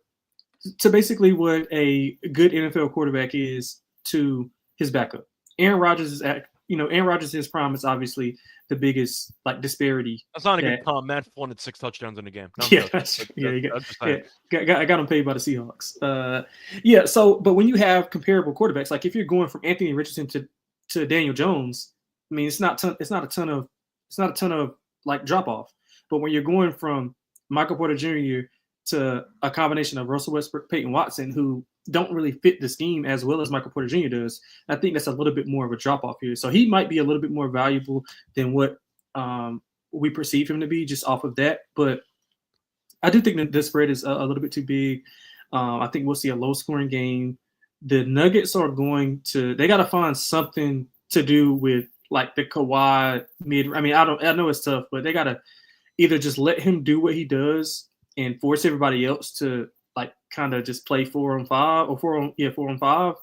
basically what a good NFL quarterback is to his backup. Aaron Rodgers is Aaron Rodgers in his prime is obviously the biggest disparity. That's not a good comp. Matt Flynn had 6 touchdowns in the game. No, I got him paid by the Seahawks. So but when you have comparable quarterbacks, like if you're going from Anthony Richardson to Daniel Jones, I mean it's not a ton of like drop off. But when you're going from Michael Porter Jr. to a combination of Russell Westbrook, Peyton Watson, who don't really fit the scheme as well as Michael Porter Jr. does, I think that's a little bit more of a drop off here. So he might be a little bit more valuable than what we perceive him to be just off of that. But I do think that this spread is a little bit too big. I think we'll see a low scoring game. The Nuggets are they got to find something to do with like the Kawhi mid. I mean, I know it's tough, but they got to either just let him do what he does and force everybody else to like kind of just play 4-on-5 or 4-on-5,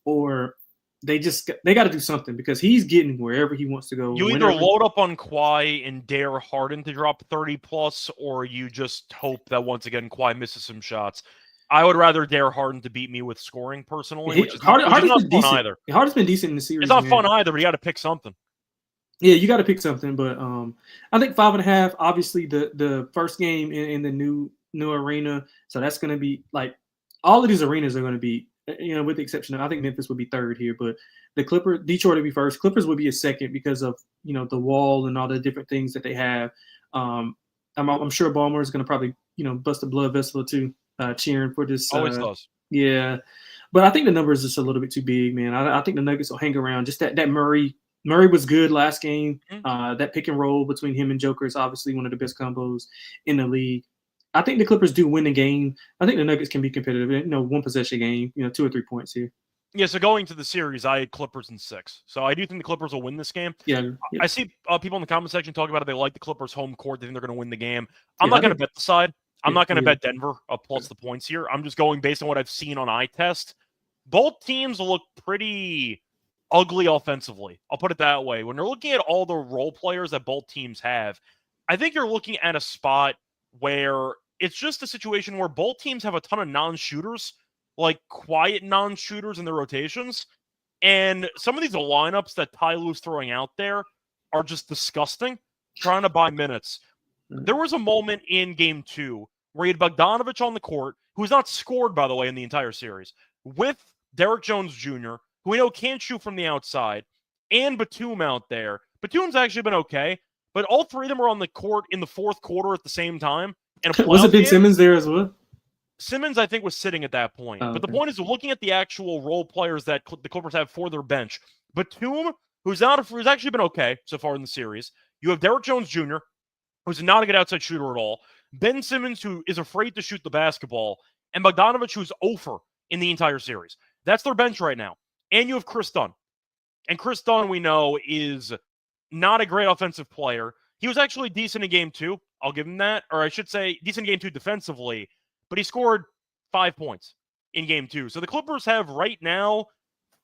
or they got to do something because he's getting wherever he wants to go. You either load up on Kawhi and dare Harden to drop 30 plus, or you just hope that once again Kawhi misses some shots. I would rather dare Harden to beat me with scoring personally, which is not fun either. Harden's been decent in the series. It's not fun either, but you got to pick something. Yeah, you got to pick something, but I think 5.5. Obviously, the first game in the new arena, so that's going to be like all of these arenas are going to be, with the exception of I think Memphis would be third here, but Detroit would be first. Clippers would be a second because of the wall and all the different things that they have. I'm sure Ballmer is going to probably bust a blood vessel or two cheering for this. Always does. Yeah, but I think the number is just a little bit too big, man. I think the Nuggets will hang around. Just that Murray was good last game. That pick and roll between him and Joker is obviously one of the best combos in the league. I think the Clippers do win the game. I think the Nuggets can be competitive. One possession game, 2 or 3 points here. Yeah, so going to the series, I had Clippers in 6. So I do think the Clippers will win this game. Yeah. I see people in the comment section talking about it. They like the Clippers home court. They think they're going to win the game. I'm not going to bet the side. I'm not going to bet Denver plus the points here. I'm just going based on what I've seen on eye test. Both teams look pretty ugly offensively. I'll put it that way. When you're looking at all the role players that both teams have, I think you're looking at a spot where it's just a situation where both teams have a ton of non-shooters, like quiet non-shooters in their rotations. And some of these lineups that Ty Lue's throwing out there are just disgusting, trying to buy minutes. There was a moment in Game 2 where he had Bogdanovich on the court, who's not scored, by the way, in the entire series, with Derrick Jones Jr., who we know can't shoot from the outside, and Batum out there. Batum's actually been okay, but all three of them are on the court in the fourth quarter at the same time. And was it Ben Simmons there as well? Simmons, I think, was sitting at that point. But the point is, looking at the actual role players that the Clippers have for their bench, Batum, who's actually been okay so far in the series. You have Derrick Jones Jr., who's not a good outside shooter at all. Ben Simmons, who is afraid to shoot the basketball. And Bogdanovich, who's 0 in the entire series. That's their bench right now. And you have Chris Dunn. And Chris Dunn, we know, is not a great offensive player. He was actually decent in Game 2. I'll give him that. Or I should say, decent in Game 2 defensively. But he scored 5 points in Game 2. So the Clippers have right now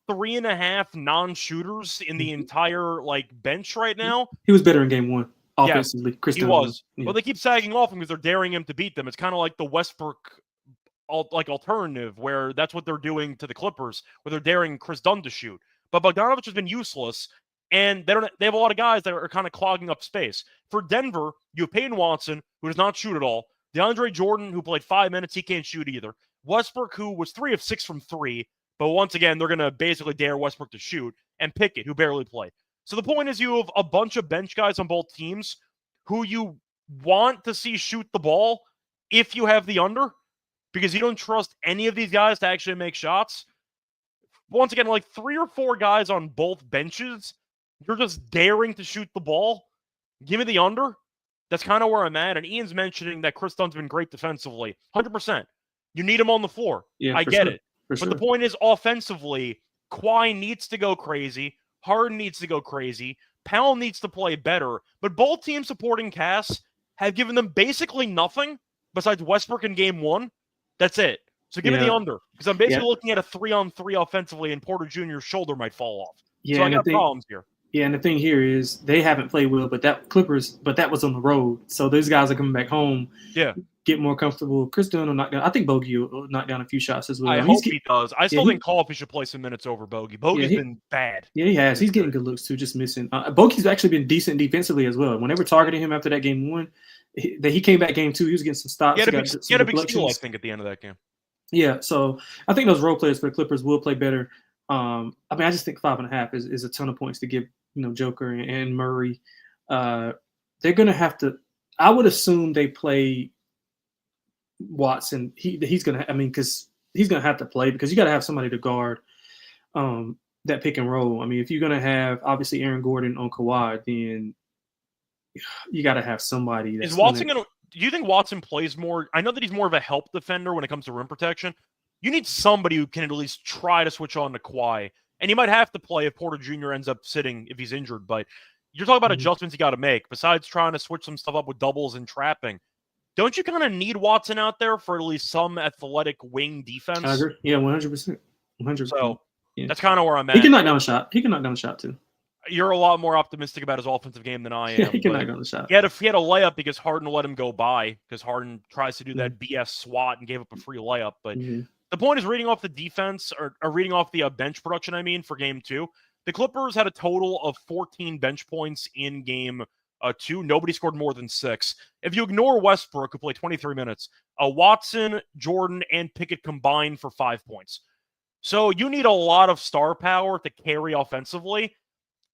3.5 non-shooters in the entire bench right now. He was better in Game 1 offensively. Yeah, Chris he was. Yeah. Well, they keep sagging off him because they're daring him to beat them. It's kind of like the Westbrook alternative, where that's what they're doing to the Clippers, where they're daring Chris Dunn to shoot. But Bogdanovich has been useless, and they have a lot of guys that are kind of clogging up space. For Denver, you have Peyton Watson, who does not shoot at all. DeAndre Jordan, who played 5 minutes, he can't shoot either. Westbrook, who was 3 of 6 from 3, but once again, they're going to basically dare Westbrook to shoot, and Pickett, who barely played. So the point is, you have a bunch of bench guys on both teams who you want to see shoot the ball if you have the under, because you don't trust any of these guys to actually make shots. Once again, 3 or 4 guys on both benches, you're just daring to shoot the ball. Give me the under. That's kind of where I'm at. And Ian's mentioning that Chris Dunn's been great defensively. 100%. You need him on the floor. Yeah, I get it. But the point is, offensively, Kawhi needs to go crazy. Harden needs to go crazy. Powell needs to play better. But both team supporting casts have given them basically nothing besides Westbrook in Game 1. That's it. So give me the under, because I'm basically looking at a 3-on-3 offensively, and Porter Jr.'s shoulder might fall off. Yeah, so I got problems here. Yeah, and the thing here is they haven't played well, but that was on the road. So those guys are coming back home. Yeah. Get more comfortable. Chris Dunn will knock down. I think Bogey will knock down a few shots as well. I hope he does. I still think Coffey should play some minutes over Bogey. Bogey's been bad. Yeah, he has. He's getting good looks too, just missing. Bogey's actually been decent defensively as well. When they were targeting him after that Game 1, he came back Game 2. He was getting some stops. He had a big steal, I think, at the end of that game. Yeah, so I think those role players for the Clippers will play better. I just think 5.5 is a ton of points to give, Joker and Murray. They're going to have to – I would assume they play Watson. He's going to – because he's going to have to play, because you got to have somebody to guard that pick and roll. I mean, if you're going to have, obviously, Aaron Gordon on Kawhi, then you got to have somebody. Is Watson going to – do you think Watson plays more? I know that he's more of a help defender when it comes to rim protection. You need somebody who can at least try to switch on to Kawhi. And he might have to play if Porter Jr. ends up sitting if he's injured. But you're talking about adjustments you got to make. Besides trying to switch some stuff up with doubles and trapping, don't you kind of need Watson out there for at least some athletic wing defense? I agree. Yeah, 100%. 100%. So that's kind of where I'm at. He can knock down a shot. He can knock down a shot too. You're a lot more optimistic about his offensive game than I am. Yeah, he can knock down the shot. He had a layup because Harden let him go by, because Harden tries to do that BS swat and gave up a free layup. But the point is, reading off the defense or reading off the bench production, for Game 2, The Clippers had a total of 14 bench points in game 2. Nobody scored more than 6. If you ignore Westbrook, who played 23 minutes, Watson, Jordan, and Pickett combined for 5 points. So you need a lot of star power to carry offensively,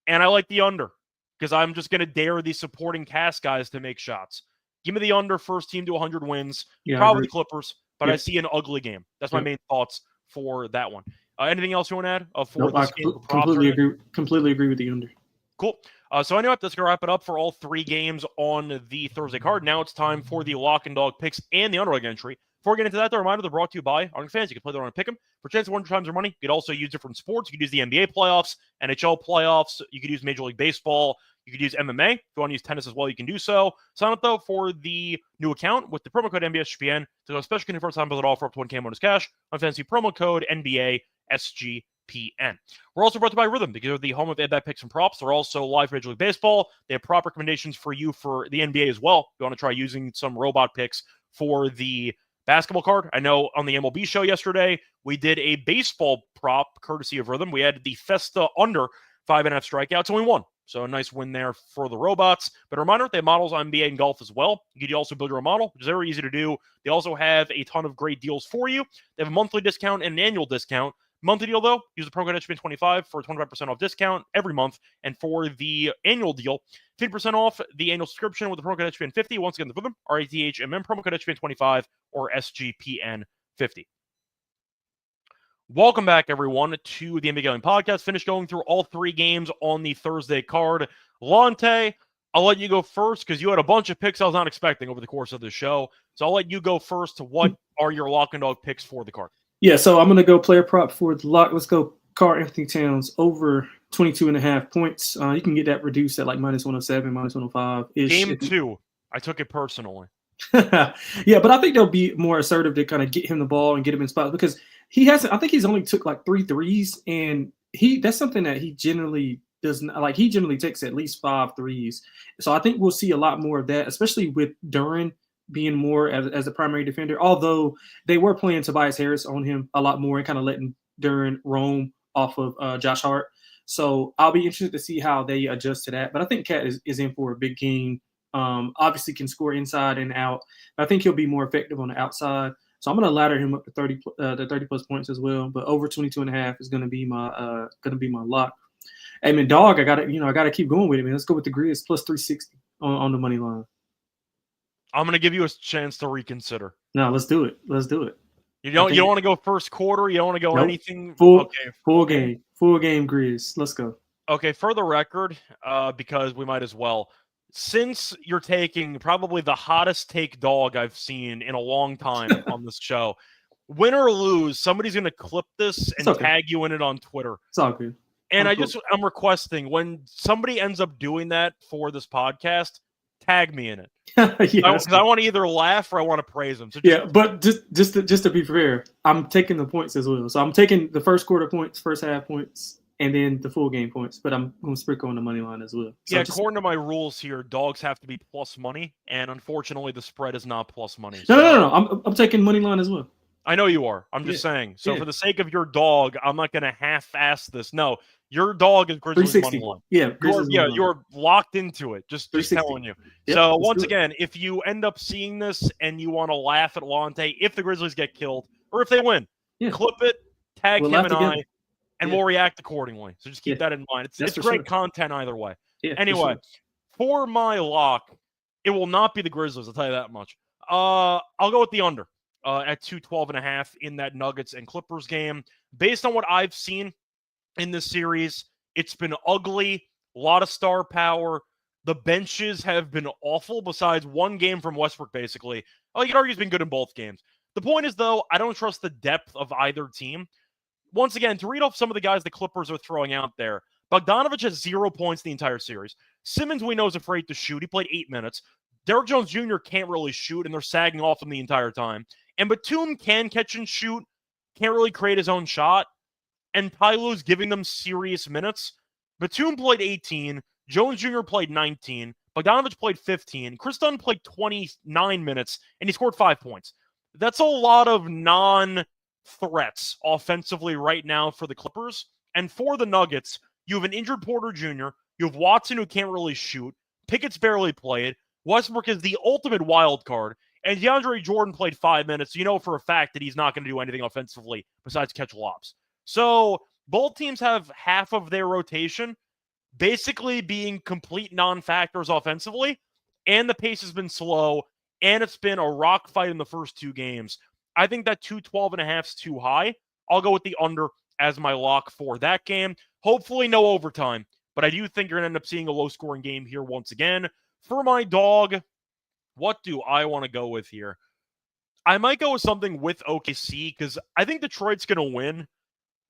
and I like the under because I'm just going to dare these supporting cast guys to make shots. Give me the under, first team to 100 wins. Yeah, Probably the Clippers, but Yep. I see an ugly game. That's my main thoughts for that one. Anything else you want to add for Nope, this I game? completely agree with the under. Cool. So anyway, that's going to wrap it up for all 3 games on the Thursday card. Now it's time for the lock and dog picks and the underdog entry. Before we get into that, the reminder they're brought to you by Underdog Fantasy. You can play there on Pick'em for a chance of 100 times your money. You could also use different sports. You could use the NBA playoffs, NHL playoffs. You could use Major League Baseball. You could use MMA. If you want to use tennis as well, you can do so. Sign up, though, for the new account with the promo code NBSGPN to go special conference time with offer up to 1K bonus cash on fantasy promo code NBA SGPN. We're also brought to you by Rhythm because they're the home of ad picks and props. They're also live Major League Baseball. They have prop recommendations for you for the NBA as well. If you want to try using some robot picks for the basketball card. I know on the MLB show yesterday, we did a baseball prop courtesy of Rhythm. We had the Festa under 5.5 strikeouts, and we won. So a nice win there for the robots. But a reminder, they have models on NBA and golf as well. You can also build your own model, which is very easy to do. They also have a ton of great deals for you. They have a monthly discount and an annual discount. Monthly deal, though, use the promo code HBN25 for a 25% off discount every month. And for the annual deal, 50% off the annual subscription with the promo code HBN50. Once again, the RATHMM, promo code HBN25 or SGPN50. Welcome back, everyone, to the NBA Gambling Podcast. Finished going through all 3 games on the Thursday card. Lonte, I'll let you go first because you had a bunch of picks I was not expecting over the course of the show. So I'll let you go first. What are your lock and dog picks for the card? Yeah, so I'm going to go player prop for the lock. Let's go Karl Anthony Towns over 22.5 points. You can get that reduced at like minus 107, minus 105. Game 2, I took it personally. Yeah, but I think they'll be more assertive to kind of get him the ball and get him in spots because he hasn't. I think he's only took like 3 threes, and that's something that he generally does not like. He generally takes at least 5 threes. So I think we'll see a lot more of that, especially with Duren being more as a primary defender, although they were playing Tobias Harris on him a lot more and kind of letting Duren roam off of Josh Hart. So I'll be interested to see how they adjust to that. But I think Cat is in for a big game. Obviously can score inside and out. I think he'll be more effective on the outside. So I'm going to ladder him up to 30 plus points as well. But over 22.5 is going to be my lock. Hey man, dog, I gotta keep going with it, man. Let's go with the Grizz plus 360 on the money line. I'm going to give you a chance to reconsider. No, let's do it. Let's do it. You don't want to go first quarter? You don't want to go anything? Full game Grizz. Let's go. Okay, for the record, because we might as well, since you're taking probably the hottest take dog I've seen in a long time on this show, win or lose, somebody's going to clip this and tag you in it on Twitter. It's all good. And I'm requesting when somebody ends up doing that for this podcast, tag me in it. Because I want to either laugh or I want to praise them. So but just to be fair, I'm taking the points as well. So I'm taking the first quarter points, first half points, and then the full game points. But I'm going to sprinkle on the money line as well. So according to my rules here, dogs have to be plus money, and unfortunately, the spread is not plus money. No. I'm taking money line as well. I know you are. I'm just saying. So for the sake of your dog, I'm not going to half-ass this. No, your dog is Grizzlies money line. Yeah, you're locked into it. Just telling you. Yep, so once again, if you end up seeing this and you want to laugh at Lonte, if the Grizzlies get killed or if they win, clip it, tag him and I, and we'll react accordingly. So just keep that in mind. It's great content either way. Yeah, anyway, for my lock, it will not be the Grizzlies. I'll tell you that much. I'll go with the under. At 212.5 in that Nuggets and Clippers game. Based on what I've seen in this series, it's been ugly, a lot of star power. The benches have been awful besides one game from Westbrook, basically. You could argue he's been good in both games. The point is, though, I don't trust the depth of either team. Once again, to read off some of the guys the Clippers are throwing out there, Bogdanovich has 0 points the entire series. Simmons, we know, is afraid to shoot. He played 8 minutes. Derrick Jones Jr. can't really shoot, and they're sagging off him the entire time. And Batum can catch and shoot, can't really create his own shot. And Tyloo's giving them serious minutes. Batum played 18. Jones Jr. played 19. Bogdanovich played 15. Chris Dunn played 29 minutes, and he scored 5 points. That's a lot of non-threats offensively right now for the Clippers. And for the Nuggets, You have an injured Porter Jr. You have Watson, who can't really shoot. Pickett's barely played. Westbrook is the ultimate wild card. And DeAndre Jordan played 5 minutes. So you know for a fact that he's not going to do anything offensively besides catch lobs. So both teams have half of their rotation basically being complete non-factors offensively. And the pace has been slow. And it's been a rock fight in the first 2 games. I think that 212.5 is too high. I'll go with the under as my lock for that game. Hopefully no overtime. But I do think you're going to end up seeing a low-scoring game here once again. For my dog, what do I want to go with here? I might go with something with OKC because I think Detroit's going to win.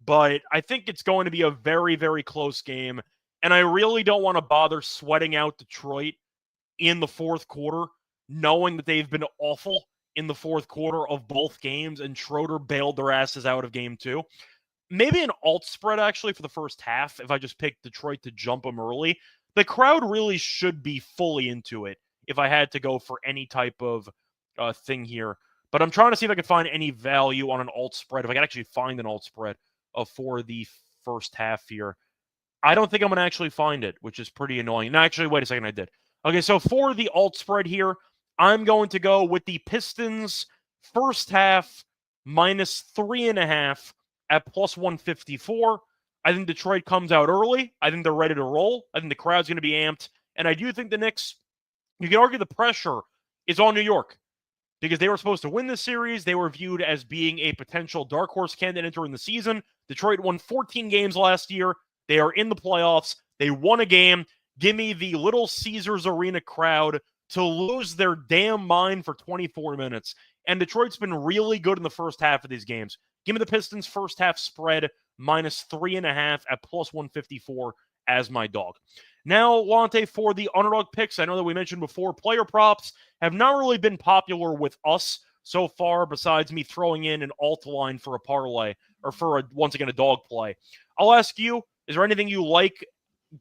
But I think it's going to be a very, very close game. And I really don't want to bother sweating out Detroit in the fourth quarter, knowing that they've been awful in the fourth quarter of both games, and Schroeder bailed their asses out of game 2. Maybe an alt spread, actually, for the first half, if I just pick Detroit to jump them early. The crowd really should be fully into it if I had to go for any type of thing here. But I'm trying to see if I can find any value on an alt spread, if I can actually find an alt spread for the first half here. I don't think I'm going to actually find it, which is pretty annoying. No, actually, wait a second, I did. Okay, so for the alt spread here, I'm going to go with the Pistons first half minus 3.5 at plus 154. I think Detroit comes out early. I think they're ready to roll. I think the crowd's going to be amped. And I do think the Knicks, you can argue the pressure is on New York because they were supposed to win this series. They were viewed as being a potential dark horse candidate entering the season. Detroit won 14 games last year. They are in the playoffs. They won a game. Give me the Little Caesars Arena crowd to lose their damn mind for 24 minutes. And Detroit's been really good in the first half of these games. Give me the Pistons first half spread minus 3.5 at plus 154 as my dog. Now, Lonte, for the underdog picks, I know that we mentioned before, player props have not really been popular with us so far, besides me throwing in an alt line for a parlay, or for, once again, a dog play. I'll ask you, is there anything you like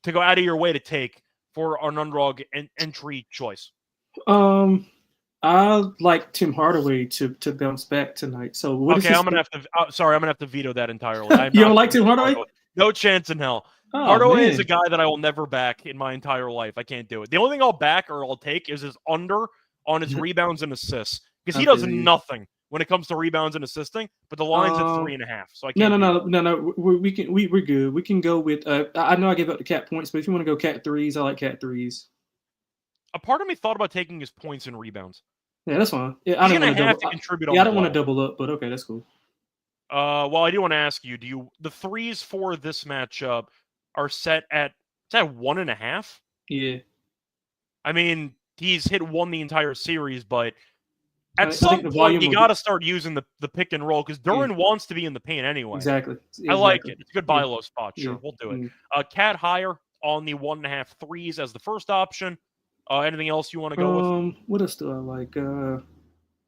to go out of your way to take for an underdog entry choice? I like Tim Hardaway to bounce back tonight. So what okay, I'm gonna have to. Sorry, I'm gonna have to veto that entirely. You don't like Tim Hardaway? No chance in hell. Oh, Hardaway man. is a guy that I will never back in my entire life. I can't do it. The only thing I'll back or I'll take is his under on his rebounds and assists because he does nothing when it comes to rebounds and assisting. But the line's at 3.5, so I can't. No. We're good. We can go with. I know I gave up the cat points, but if you want to go cat threes, I like cat threes. A part of me thought about taking his points and rebounds. Yeah, that's fine. Yeah, He's gonna have to contribute. I don't want to double up, but okay, that's cool. Well, I do want to ask you: the threes for this matchup are set at 1.5? Yeah. I mean, he's hit 1 the entire series, but at some point you got to start using the pick and roll because Duran wants to be in the paint anyway. Exactly. I like it. It's a good buy low spot. Sure, we'll do it. Cat higher on the 1.5 threes as the first option. Anything else you want to go with? What else do I like?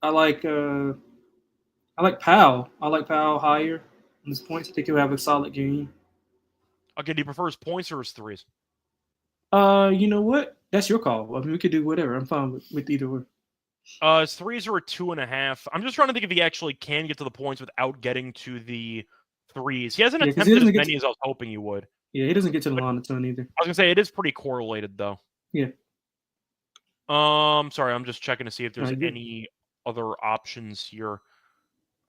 I like Powell. I like Powell higher on his points. I think he'll have a solid game. Okay, do you prefer his points or his threes? You know what? That's your call. I mean, we could do whatever. I'm fine with either or. His threes are a 2.5. I'm just trying to think if he actually can get to the points without getting to the threes. He hasn't attempted as many as I was hoping he would. Yeah, he doesn't get to the line a ton either. I was gonna say it is pretty correlated though. Yeah. Sorry, I'm just checking to see if there's any other options here.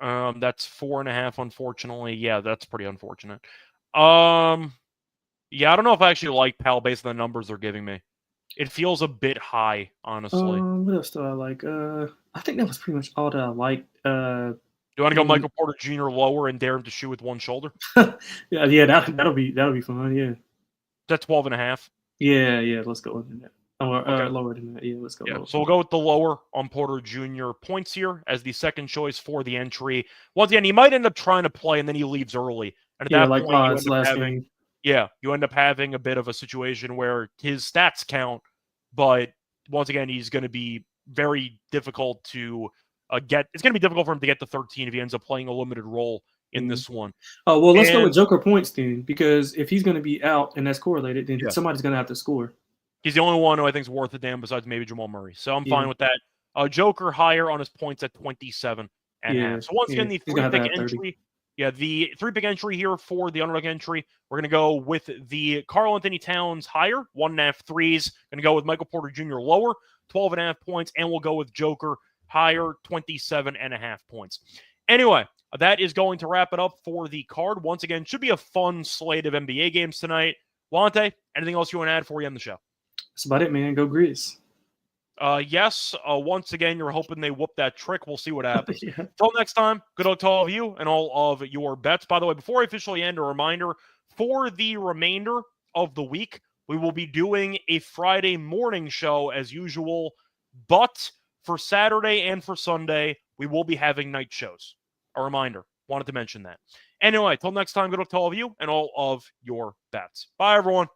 That's 4.5, unfortunately. Yeah, that's pretty unfortunate. Yeah, I don't know if I actually like Powell based on the numbers they're giving me. It feels a bit high, honestly. What else do I like? I think that was pretty much all that I liked. Do you want to go Michael Porter Jr. lower and dare him to shoot with one shoulder? yeah, that'll be fun. Yeah. That's 12.5. Yeah. Let's go with that. Okay. Lower than that. Yeah, let's go. Yeah, lower. so we'll go with the lower on Porter Jr. points here as the second choice for the entry. Once again, he might end up trying to play and then he leaves early. And at that point, you end up having a bit of a situation where his stats count, but once again, he's going to be very difficult to get. It's going to be difficult for him to get to 13 if he ends up playing a limited role in this one. Oh, well, let's go with Joker points then, because if he's going to be out and that's correlated, then somebody's going to have to score. He's the only one who I think is worth a damn besides maybe Jamal Murray. So I'm fine with that. Joker higher on his points at 27.5. So once again, the three-pick entry. Yeah, the 3-pick entry here for the underdog entry, we're going to go with the Karl-Anthony Towns higher, 1.5 threes. Going to go with Michael Porter Jr. lower, 12.5 points, and we'll go with Joker higher, 27.5 points. Anyway, that is going to wrap it up for the card. Once again, should be a fun slate of NBA games tonight. Lonte, anything else you want to add for you on the show? That's about it, man. Go Grizz. Yes, once again, you're hoping they whoop that trick. We'll see what happens. Yeah. Until next time, good luck to all of you and all of your bets. By the way, before I officially end, a reminder, for the remainder of the week, we will be doing a Friday morning show as usual, but for Saturday and for Sunday, we will be having night shows. A reminder, wanted to mention that. Anyway, till next time, good luck to all of you and all of your bets. Bye, everyone.